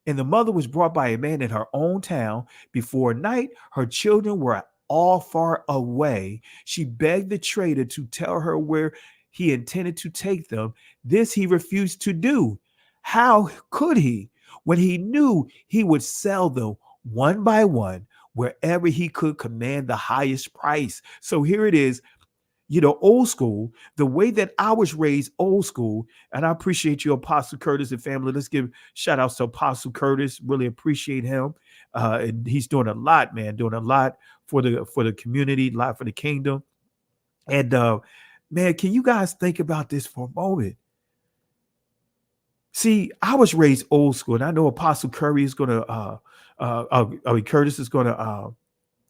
And the mother was brought by a man in her own town. Before night, her children were all far away. She begged the trader to tell her where he intended to take them. This he refused to do. How could he, when he knew he would sell them one by one wherever he could command the highest price? So here it is, old school, the way that I was raised, old school. And I appreciate you, Apostle Curtis and family. Let's give shout outs to Apostle Curtis. Really appreciate him. And he's doing a lot, man, doing a lot for the community, a lot for the kingdom. And man, can you guys think about this for a moment? See, I was raised old school, and I know Apostle Curry is gonna Curtis is gonna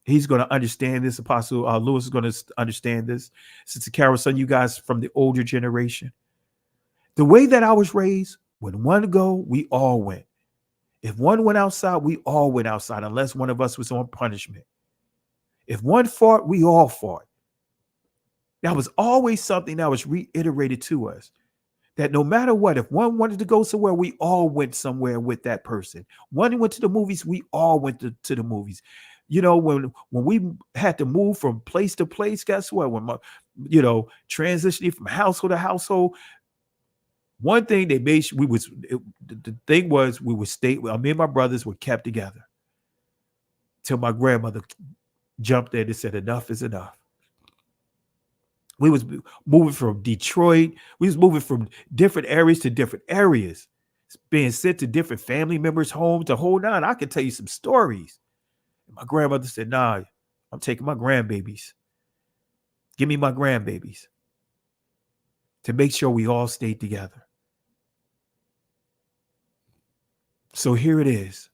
he's gonna understand this. Apostle Lewis is gonna understand this. Sister Carol, son, you guys from the older generation. The way that I was raised, when one go, we all went. If one went outside, we all went outside, unless one of us was on punishment. If one fought, we all fought. That was always something that was reiterated to us. That no matter what, if one wanted to go somewhere, we all went somewhere with that person. One went to the movies, we all went to the movies. When we had to move from place to place, guess what? When transitioning from household to household, one thing they made sure the thing was we would stay. Me and my brothers were kept together till my grandmother jumped in and said, "Enough is enough." We was moving from Detroit. We was moving from different areas to different areas, being sent to different family members' homes, the whole nine. I can tell you some stories. My grandmother said, "Nah, I'm taking my grandbabies. Give me my grandbabies," to make sure we all stayed together. So here it is.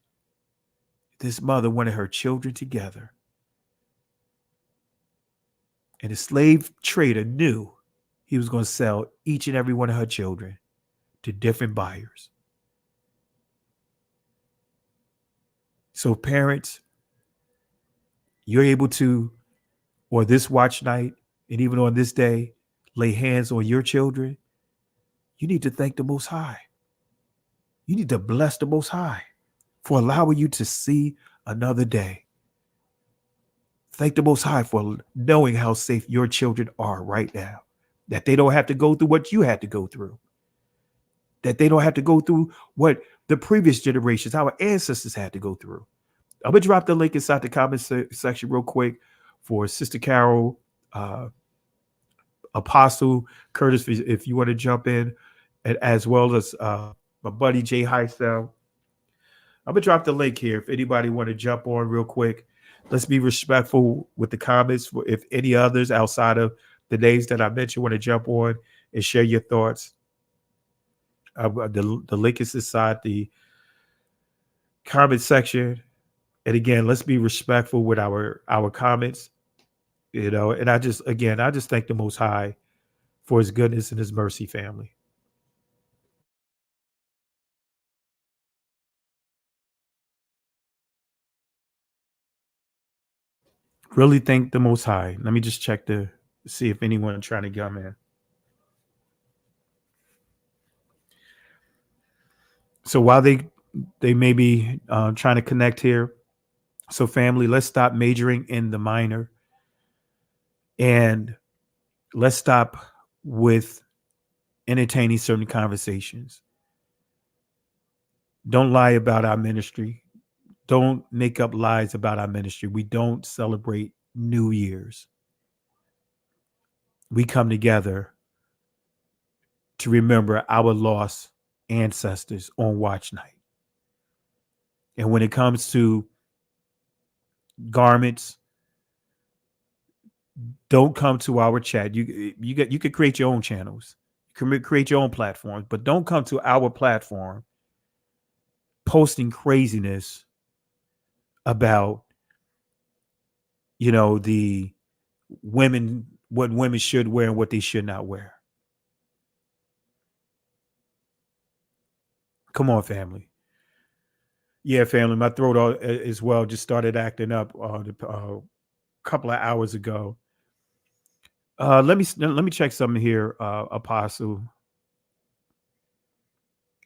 This mother wanted her children together. And the slave trader knew he was going to sell each and every one of her children to different buyers. So parents, you're able to, or this watch night, and even on this day, lay hands on your children. You need to thank the Most High. You need to bless the Most High for allowing you to see another day. Thank the Most High for knowing how safe your children are right now. That they don't have to go through what you had to go through. That they don't have to go through what the previous generations, our ancestors had to go through. I'm going to drop the link inside the comment section real quick for Sister Carol, Apostle Curtis, if you want to jump in, and as well as my buddy Jay Heisel. I'm going to drop the link here if anybody want to jump on real quick. Let's be respectful with the comments. If any others outside of the names that I mentioned want to jump on and share your thoughts, the link is inside the comment section. And again, let's be respectful with our comments, and I just thank the Most High for his goodness and his mercy, family. Really thank the Most High. Let me just check to see if anyone trying to come in. So while they may be trying to connect here, so family, let's stop majoring in the minor, and let's stop with entertaining certain conversations. Don't lie about our ministry. Don't make up lies about our ministry. We don't celebrate New Year's. We come together to remember our lost ancestors on watch night. And when it comes to garments, don't come to our chat. You could create your own channels. You can create your own platforms, but don't come to our platform posting craziness about the women, what women should wear and what they should not wear. Come on, family. Yeah, family. My throat as well just started acting up a couple of hours ago. Let me check something here, Apostle.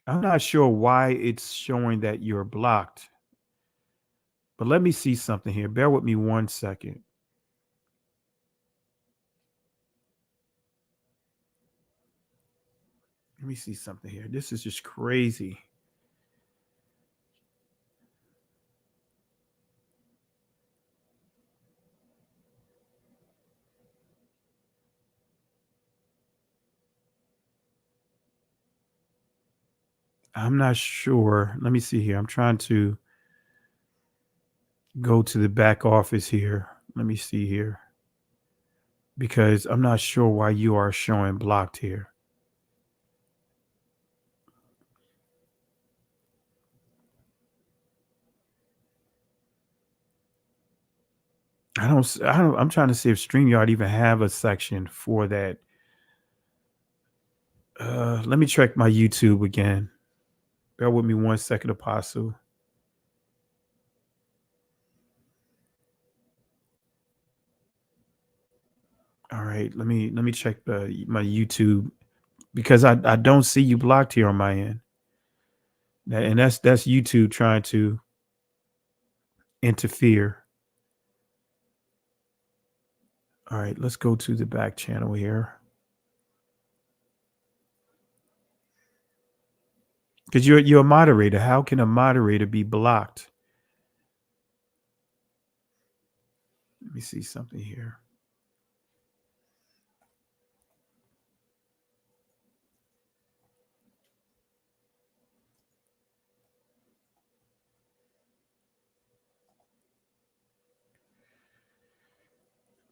I'm not sure why it's showing that you're blocked, but let me see something here. Bear with me 1 second. Let me see something here. This is just crazy. I'm not sure. Let me see here. I'm trying to go to the back office here. Let me see here. Because I'm not sure why you are showing blocked here. I'm trying to see if StreamYard even have a section for that. Let me check my YouTube again. Bear with me 1 second, Apostle. All right, let me check my YouTube because I don't see you blocked here on my end. And that's YouTube trying to interfere. All right, let's go to the back channel here. Because you're a moderator. How can a moderator be blocked? Let me see something here.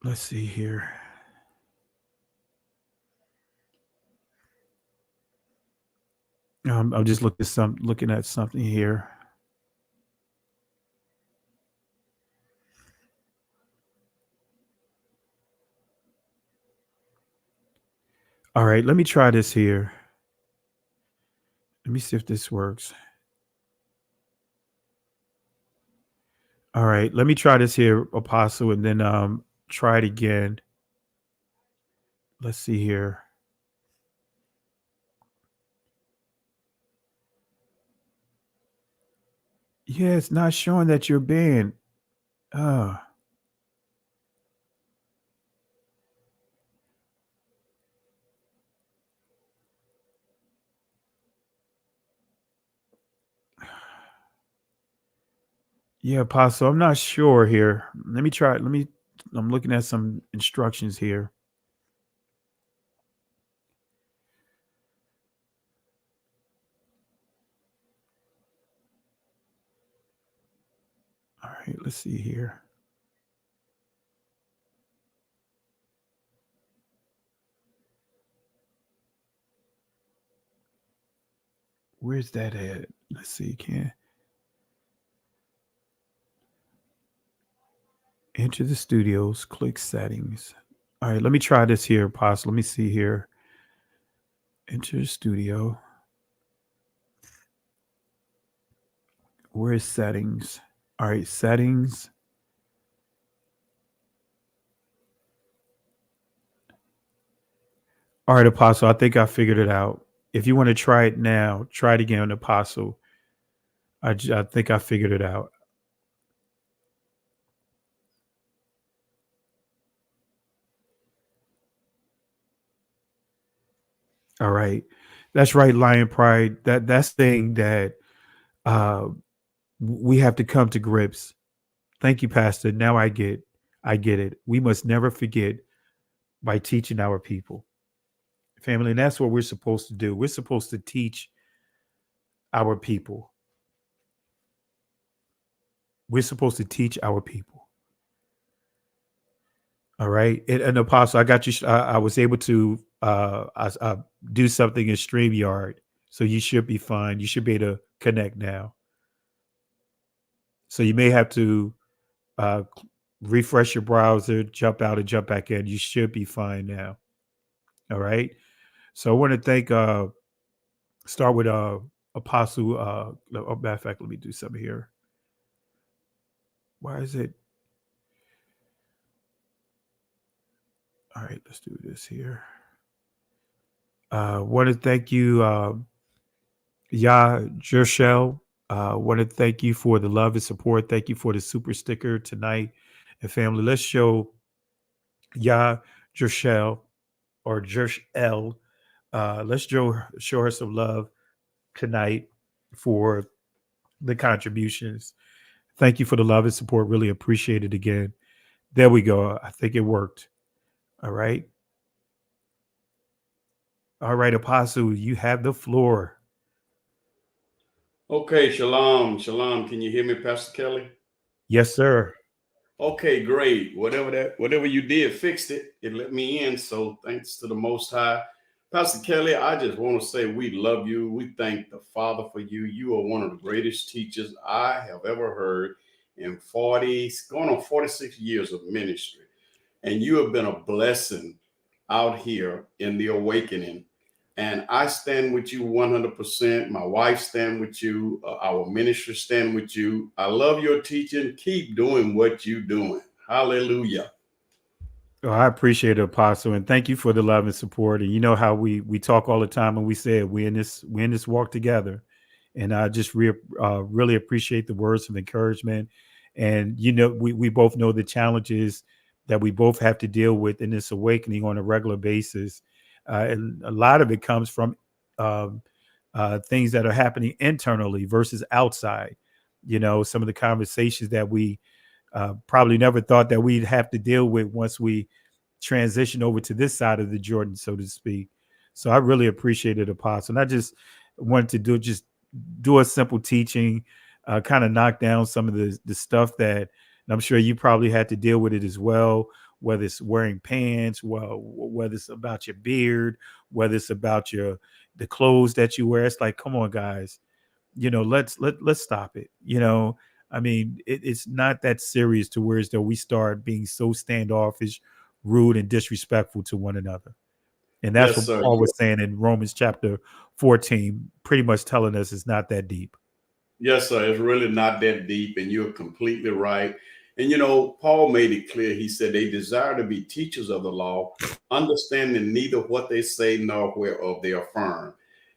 Let's see here. I'm just looking at something here. All right, let me try this here. Let me see if this works. All right, let me try this here, Apostle, and then try it again. Let's see here. Yeah, it's not showing that you're banned. Yeah, Apostle, I'm not sure here. Let me try. I'm looking at some instructions here. All right, let's see here. Where's that at? Let's see, can enter the studios, click settings. All right, let me try this here, Apostle. Let me see here. Enter the studio. Where is settings? All right, settings. All right, Apostle, I think I figured it out. If you want to try it now, try it again, Apostle. I think I figured it out. All right. That's right, Lion Pride. That's thing that we have to come to grips. Thank you, Pastor. Now I get it. We must never forget by teaching our people. Family, and that's what we're supposed to do. We're supposed to teach our people. We're supposed to teach our people. All right. And Apostle, I got you. I was able to do something in StreamYard. So you should be fine. You should be able to connect now. So you may have to refresh your browser, jump out and jump back in. You should be fine now. All right. So I want to thank, start with Apostle. Matter of fact, let me do something here. Why is it? All right, let's do this here. Want to thank you, Jershel. Want to thank you for the love and support. Thank you for the super sticker tonight. And family, let's show Jershel or Jershel let's show her some love tonight for the contributions. Thank you for the love and support. Really appreciate it again. There we go. I think it worked. All right. All right, Apostle, you have the floor. Okay, shalom, shalom. Can you hear me, Pastor Kelly? Yes, sir. Okay, great. Whatever you did, fixed it. It let me in. So thanks to the Most High. Pastor Kelly, I just want to say we love you. We thank the Father for you. You are one of the greatest teachers I have ever heard in going on 46 years of ministry. And you have been a blessing out here in the awakening. And I stand with you 100%. My wife stand with you. Our ministry stand with you. I love your teaching. Keep doing what you're doing. Hallelujah. Oh, I appreciate it, Apostle, and thank you for the love and support. And you know how we talk all the time, and we said we in this walk together. And I just really appreciate the words of encouragement. And you know, we both know the challenges that we both have to deal with in this awakening on a regular basis, and a lot of it comes from um, things that are happening internally versus outside. You know, some of the conversations that we probably never thought that we'd have to deal with once we transition over to this side of the Jordan, so to speak. So I really appreciate it, Apostle. And I just wanted to do a simple teaching, kind of knock down some of the stuff that, and I'm sure you probably had to deal with it as well, whether it's wearing pants, well, whether it's about your beard, whether it's about the clothes that you wear. It's like, come on, guys, you know, let's stop it. You know, I mean, it's not that serious to where as though we start being so standoffish, rude, and disrespectful to one another. And that's Yes, what sir. Paul was saying in Romans chapter 14, pretty much telling us it's not that deep. Yes, sir. It's really not that deep, and you're completely right. And you know, Paul made it clear. He said they desire to be teachers of the law, understanding neither what they say nor whereof they affirm.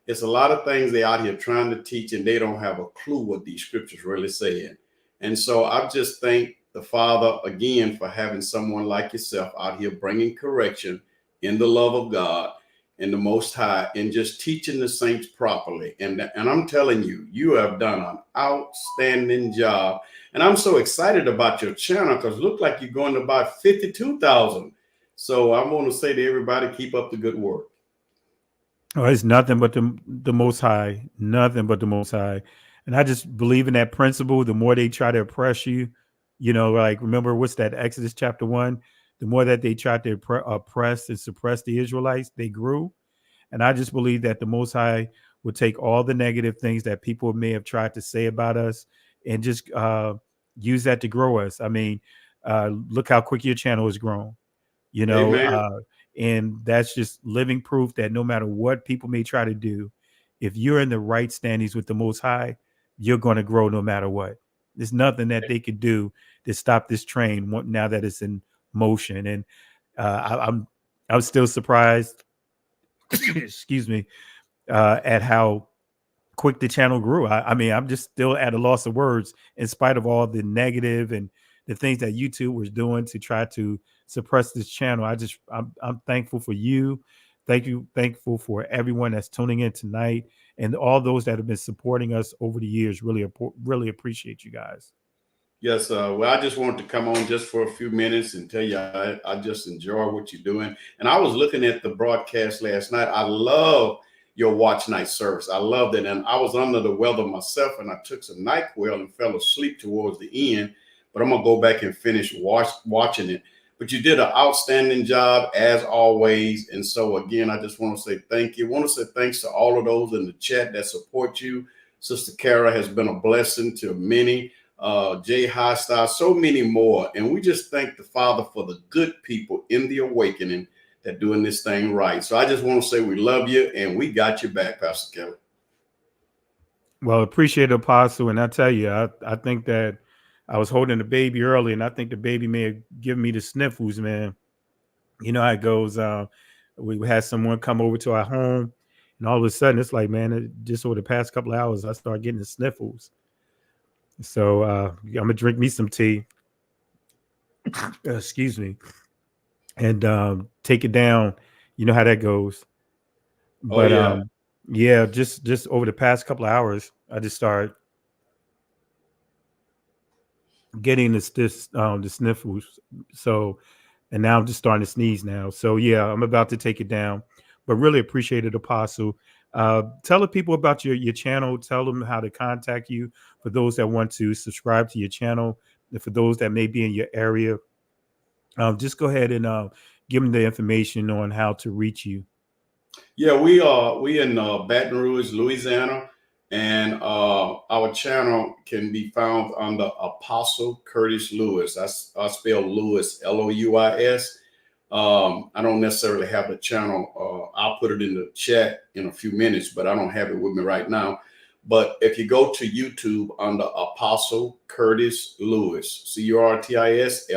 It's a lot of things they out here trying to teach, and they don't have a clue what these scriptures really saying. And so I just thank the Father again for having someone like yourself out here bringing correction in the love of God and the Most High, and just teaching the saints properly. And I'm telling you, you have done an outstanding job. And I'm so excited about your channel because it looked like you're going to about 52,000. So I want to say to everybody, keep up the good work. Oh, it's nothing but the Most High, nothing but the Most High. And I just believe in that principle. The more they try to oppress you, you know, like remember what's that, Exodus chapter 1? The more that they tried to oppress and suppress the Israelites, they grew. And I just believe that the Most High would take all the negative things that people may have tried to say about us and just use that to grow us. I mean, look how quick your channel has grown, you know, Amen. and that's just living proof that no matter what people may try to do, if you're in the right standings with the Most High, you're going to grow no matter what. There's nothing that they could do to stop this train now that it's in motion. And I was still surprised, excuse me, at how quick the channel grew. I mean, I'm just still at a loss of words in spite of all the negative and the things that YouTube was doing to try to suppress this channel. I'm thankful for you. Thankful for everyone that's tuning in tonight and all those that have been supporting us over the years. Really appreciate you guys. Yes, well, I just wanted to come on just for a few minutes and tell you I just enjoy what you're doing. And I was looking at the broadcast last night. I love your watch night service. I loved it. And I was under the weather myself, and I took some NyQuil and fell asleep towards the end. But I'm going to go back and finish watching it. But you did an outstanding job, as always. And so, again, I just want to say thank you. I want to say thanks to all of those in the chat that support you. Sister Kara has been a blessing to many. Jay Highstar, so many more. And we just thank the Father for the good people in the awakening that doing this thing right. So I just want to say we love you and we got your back, Pastor Kelly. Well, appreciate it, Apostle. And I tell you, I think that I was holding the baby early, and I think the baby may have given me the sniffles, man. You know how it goes. We had someone come over to our home, and all of a sudden, it's like, man, just over the past couple of hours, I started getting the sniffles. So I'm gonna drink me some tea. Excuse me, and take it down. You know how that goes. Oh But yeah. yeah, just over the past couple of hours, I just started getting the sniffles. So, and now I'm just starting to sneeze now. So yeah, I'm about to take it down. But really appreciate it, Apostle. Tell the people about your channel. Tell them how to contact you for those that want to subscribe to your channel, and for those that may be in your area. Just go ahead and give them the information on how to reach you. Yeah, we in Baton Rouge, Louisiana, and our channel can be found under Apostle Curtis Lewis. I spell Lewis Louis. I don't necessarily have the channel. I'll put it in the chat in a few minutes, but I don't have it with me right now. But if you go to YouTube under Apostle Curtis Lewis, CurtisLouis,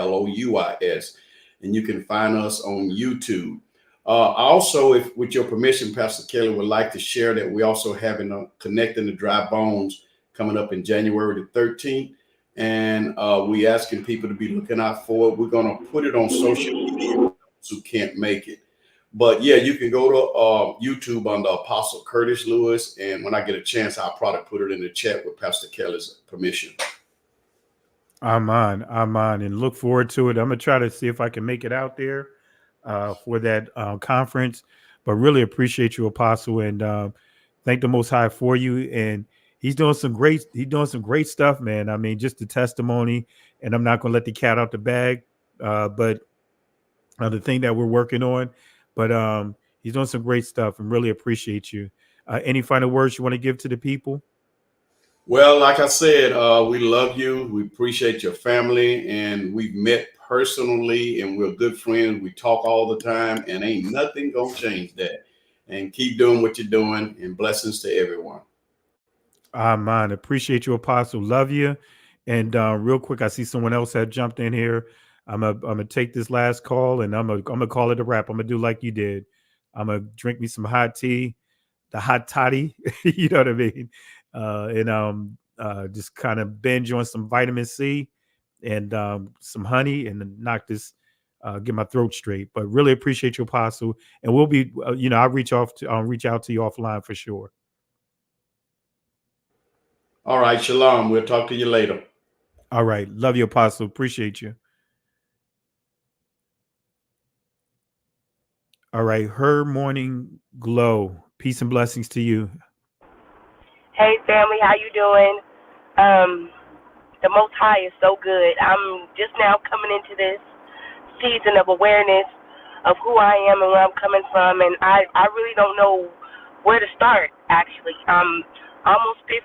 and you can find us on YouTube. Also, if with your permission, Pastor Kelly would like to share that we also having a Connecting the Dry Bones coming up in January the 13th. And we asking people to be looking out for it. We're going to put it on social media for those who can't make it. But yeah, you can go to YouTube under Apostle Curtis Lewis. And when I get a chance, I'll probably put it in the chat with Pastor Kelly's permission. I'm on, and look forward to it. I'm gonna try to see if I can make it out there for that conference. But really appreciate you, Apostle, and thank the Most High for you. And he's doing some great stuff, man. I mean, just the testimony. And I'm not gonna let the cat out the bag, but the thing that we're working on. But he's doing some great stuff, and really appreciate you. Any final words you want to give to the people? Well, like I said, we love you. We appreciate your family, and we've met personally, and we're good friends. We talk all the time, and ain't nothing gonna change that. And keep doing what you're doing, and blessings to everyone. Man, appreciate you, Apostle. Love you. And real quick, I see someone else had jumped in here. I'm gonna take this last call, and I'm gonna call it a wrap. I'm gonna do like you did. I'm gonna drink me some hot tea, the hot toddy. You know what I mean? And just kind of binge on some vitamin C and some honey, and then knock this, get my throat straight. But really appreciate you, Apostle. And we'll be, I'll reach out to you offline for sure. All right, shalom. We'll talk to you later. All right. Love you, Apostle. Appreciate you. All right. Her morning glow. Peace and blessings to you. Hey family, how you doing? The Most High is so good. I'm just now coming into this season of awareness of who I am and where I'm coming from, and I really don't know where to start, actually. I'm almost 50,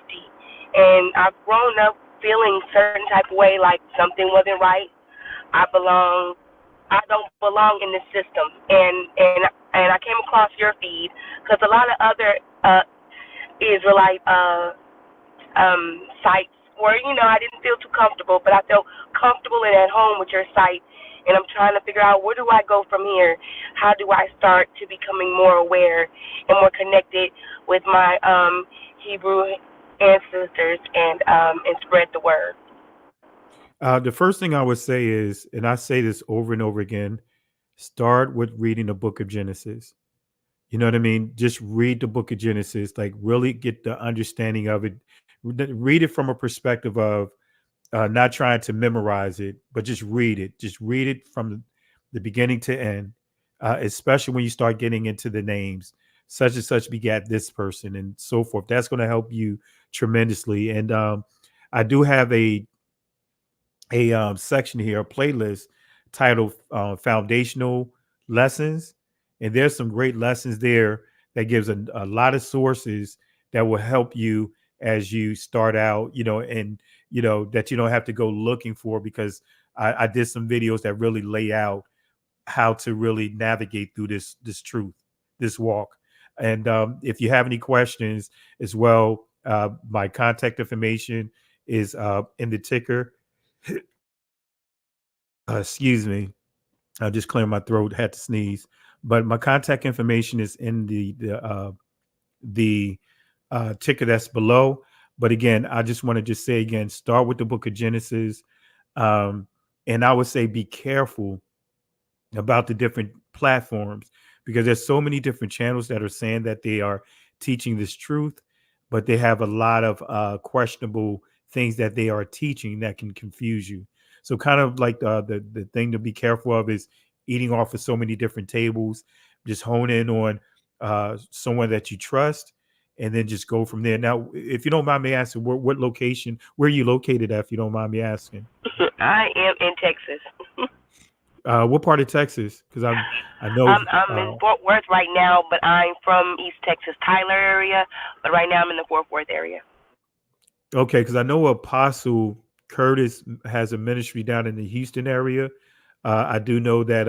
and I've grown up feeling certain type of way, like something wasn't right. I don't belong in this system, and I came across your feed because a lot of other Israelite sites where I didn't feel too comfortable, but I felt comfortable and at home with your site, and I'm trying to figure out where do I go from here? How do I start to becoming more aware and more connected with my Hebrew ancestors and spread the word? The first thing I would say is, and I say this over and over again, start with reading the book of Genesis. You know what I mean? Just read the book of Genesis, like really get the understanding of it. Read it from a perspective of not trying to memorize it, but just read it. Just read it from the beginning to end, especially when you start getting into the names. Such and such begat this person and so forth. That's going to help you tremendously. And I do have a section here, a playlist titled Foundational Lessons. And there's some great lessons there that gives a lot of sources that will help you as you start out, and, that you don't have to go looking for, because I did some videos that really lay out how to really navigate through this truth, this walk. And if you have any questions as well, my contact information is in the ticker. Excuse me. I just cleared my throat, had to sneeze. But my contact information is in the ticker that's below. But again, I just want to just say again, start with the book of Genesis. And I would say be careful about the different platforms, because there's so many different channels that are saying that they are teaching this truth, but they have a lot of questionable things that they are teaching that can confuse you. So kind of like the thing to be careful of is eating off of so many different tables. Just hone in on someone that you trust, and then just go from there. Now, if you don't mind me asking, what location, where are you located at, if you don't mind me asking? I am in Texas. What part of Texas? Because I know I'm in Fort Worth right now, but I'm from East Texas, Tyler area. But right now I'm in the Fort Worth area. Okay, because I know Apostle Curtis has a ministry down in the Houston area. I do know that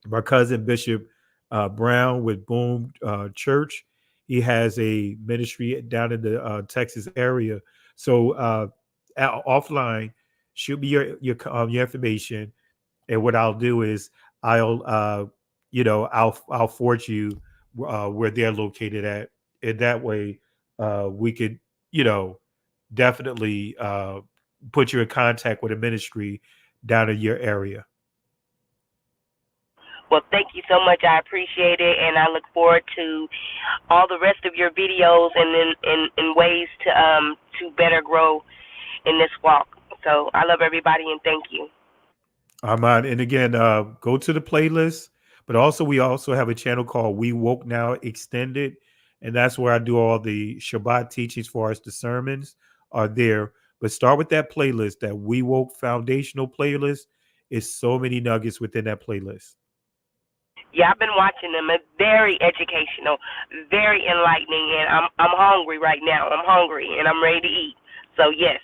my cousin Bishop Brown with Boom Church, he has a ministry down in the Texas area. So offline, shoot me your information, and what I'll do is I'll forward you where they're located at, and that way we could definitely put you in contact with a ministry down in your area. Well, thank you so much. I appreciate it, and I look forward to all the rest of your videos and in ways to better grow in this walk. So I love everybody, and thank you. Armand, and again, go to the playlist, but also we also have a channel called We Woke Now Extended, and that's where I do all the Shabbat teachings for us. The sermons are there, but start with that playlist, that We Woke Foundational playlist. Is so many nuggets within that playlist. Yeah, I've been watching them. It's very educational, very enlightening, and I'm hungry right now. I'm hungry, and I'm ready to eat. So, yes.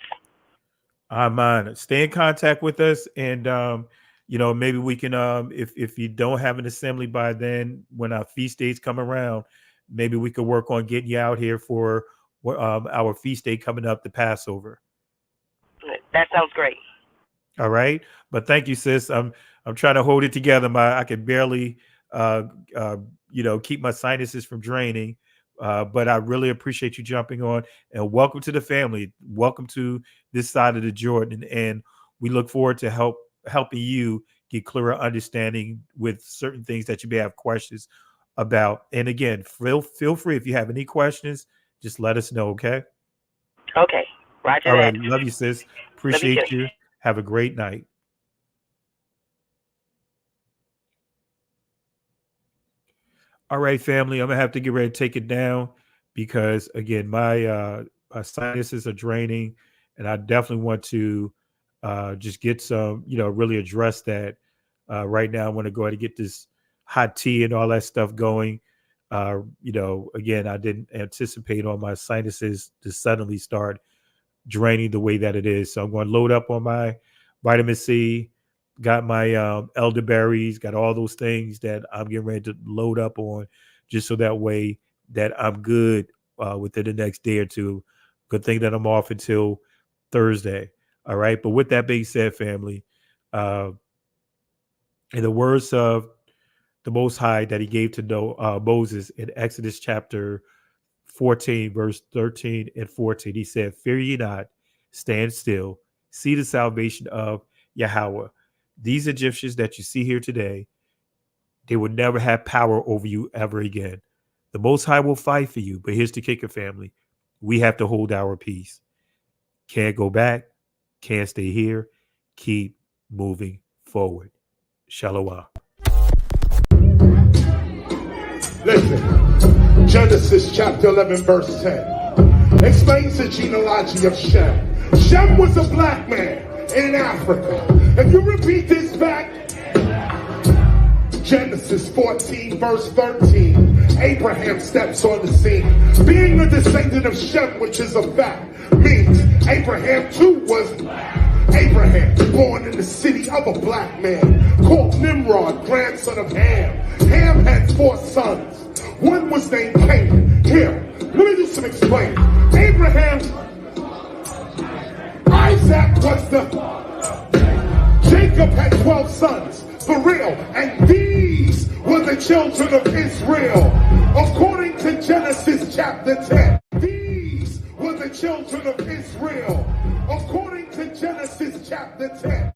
Stay in contact with us, and maybe we can, if you don't have an assembly by then, when our feast days come around, maybe we could work on getting you out here for our feast day coming up, the Passover. That sounds great. All right, but thank you, sis. I'm trying to hold it together. I can barely keep my sinuses from draining. But I really appreciate you jumping on, and welcome to the family. Welcome to this side of the Jordan. And we look forward to helping you get clearer understanding with certain things that you may have questions about. And again, feel free, if you have any questions, just let us know. Okay. Okay. Roger. All that. right. Love you, sis. Appreciate you. Have a great night. All right, family, I'm gonna have to get ready to take it down because again, my sinuses are draining, and I definitely want to just get some, really address that. Right now, I want to go ahead and get this hot tea and all that stuff going. Again, I didn't anticipate on my sinuses to suddenly start draining the way that it is. So I'm going to load up on my vitamin C, got my elderberries, got all those things that I'm getting ready to load up on, just so that way that I'm good within the next day or two. Good thing that I'm off until Thursday. All right. But with that being said, family, in the words of the Most High that he gave to Moses in Exodus chapter 14, verse 13 and 14, he said, "Fear ye not, stand still, see the salvation of Yahweh. These Egyptians that you see here today, they will never have power over you ever again. The Most High will fight for you." But here's the kicker, family. We have to hold our peace. Can't go back. Can't stay here. Keep moving forward. Shalom. Listen, Genesis chapter 11, verse 10 explains the genealogy of Shem. Shem was a black man in Africa. If you repeat this back, Genesis 14, verse 13, Abraham steps on the scene. Being a descendant of Shem, which is a fact, means Abraham too was black. Abraham, born in the city of a black man, called Nimrod, grandson of Ham. Ham had 4 sons. One was named Canaan. Here, let me do some explaining. Abraham, Isaac was Jacob had 12 sons, for real, and these were the children of Israel. According to Genesis chapter 10, these were the children of Israel. According to Genesis chapter 10.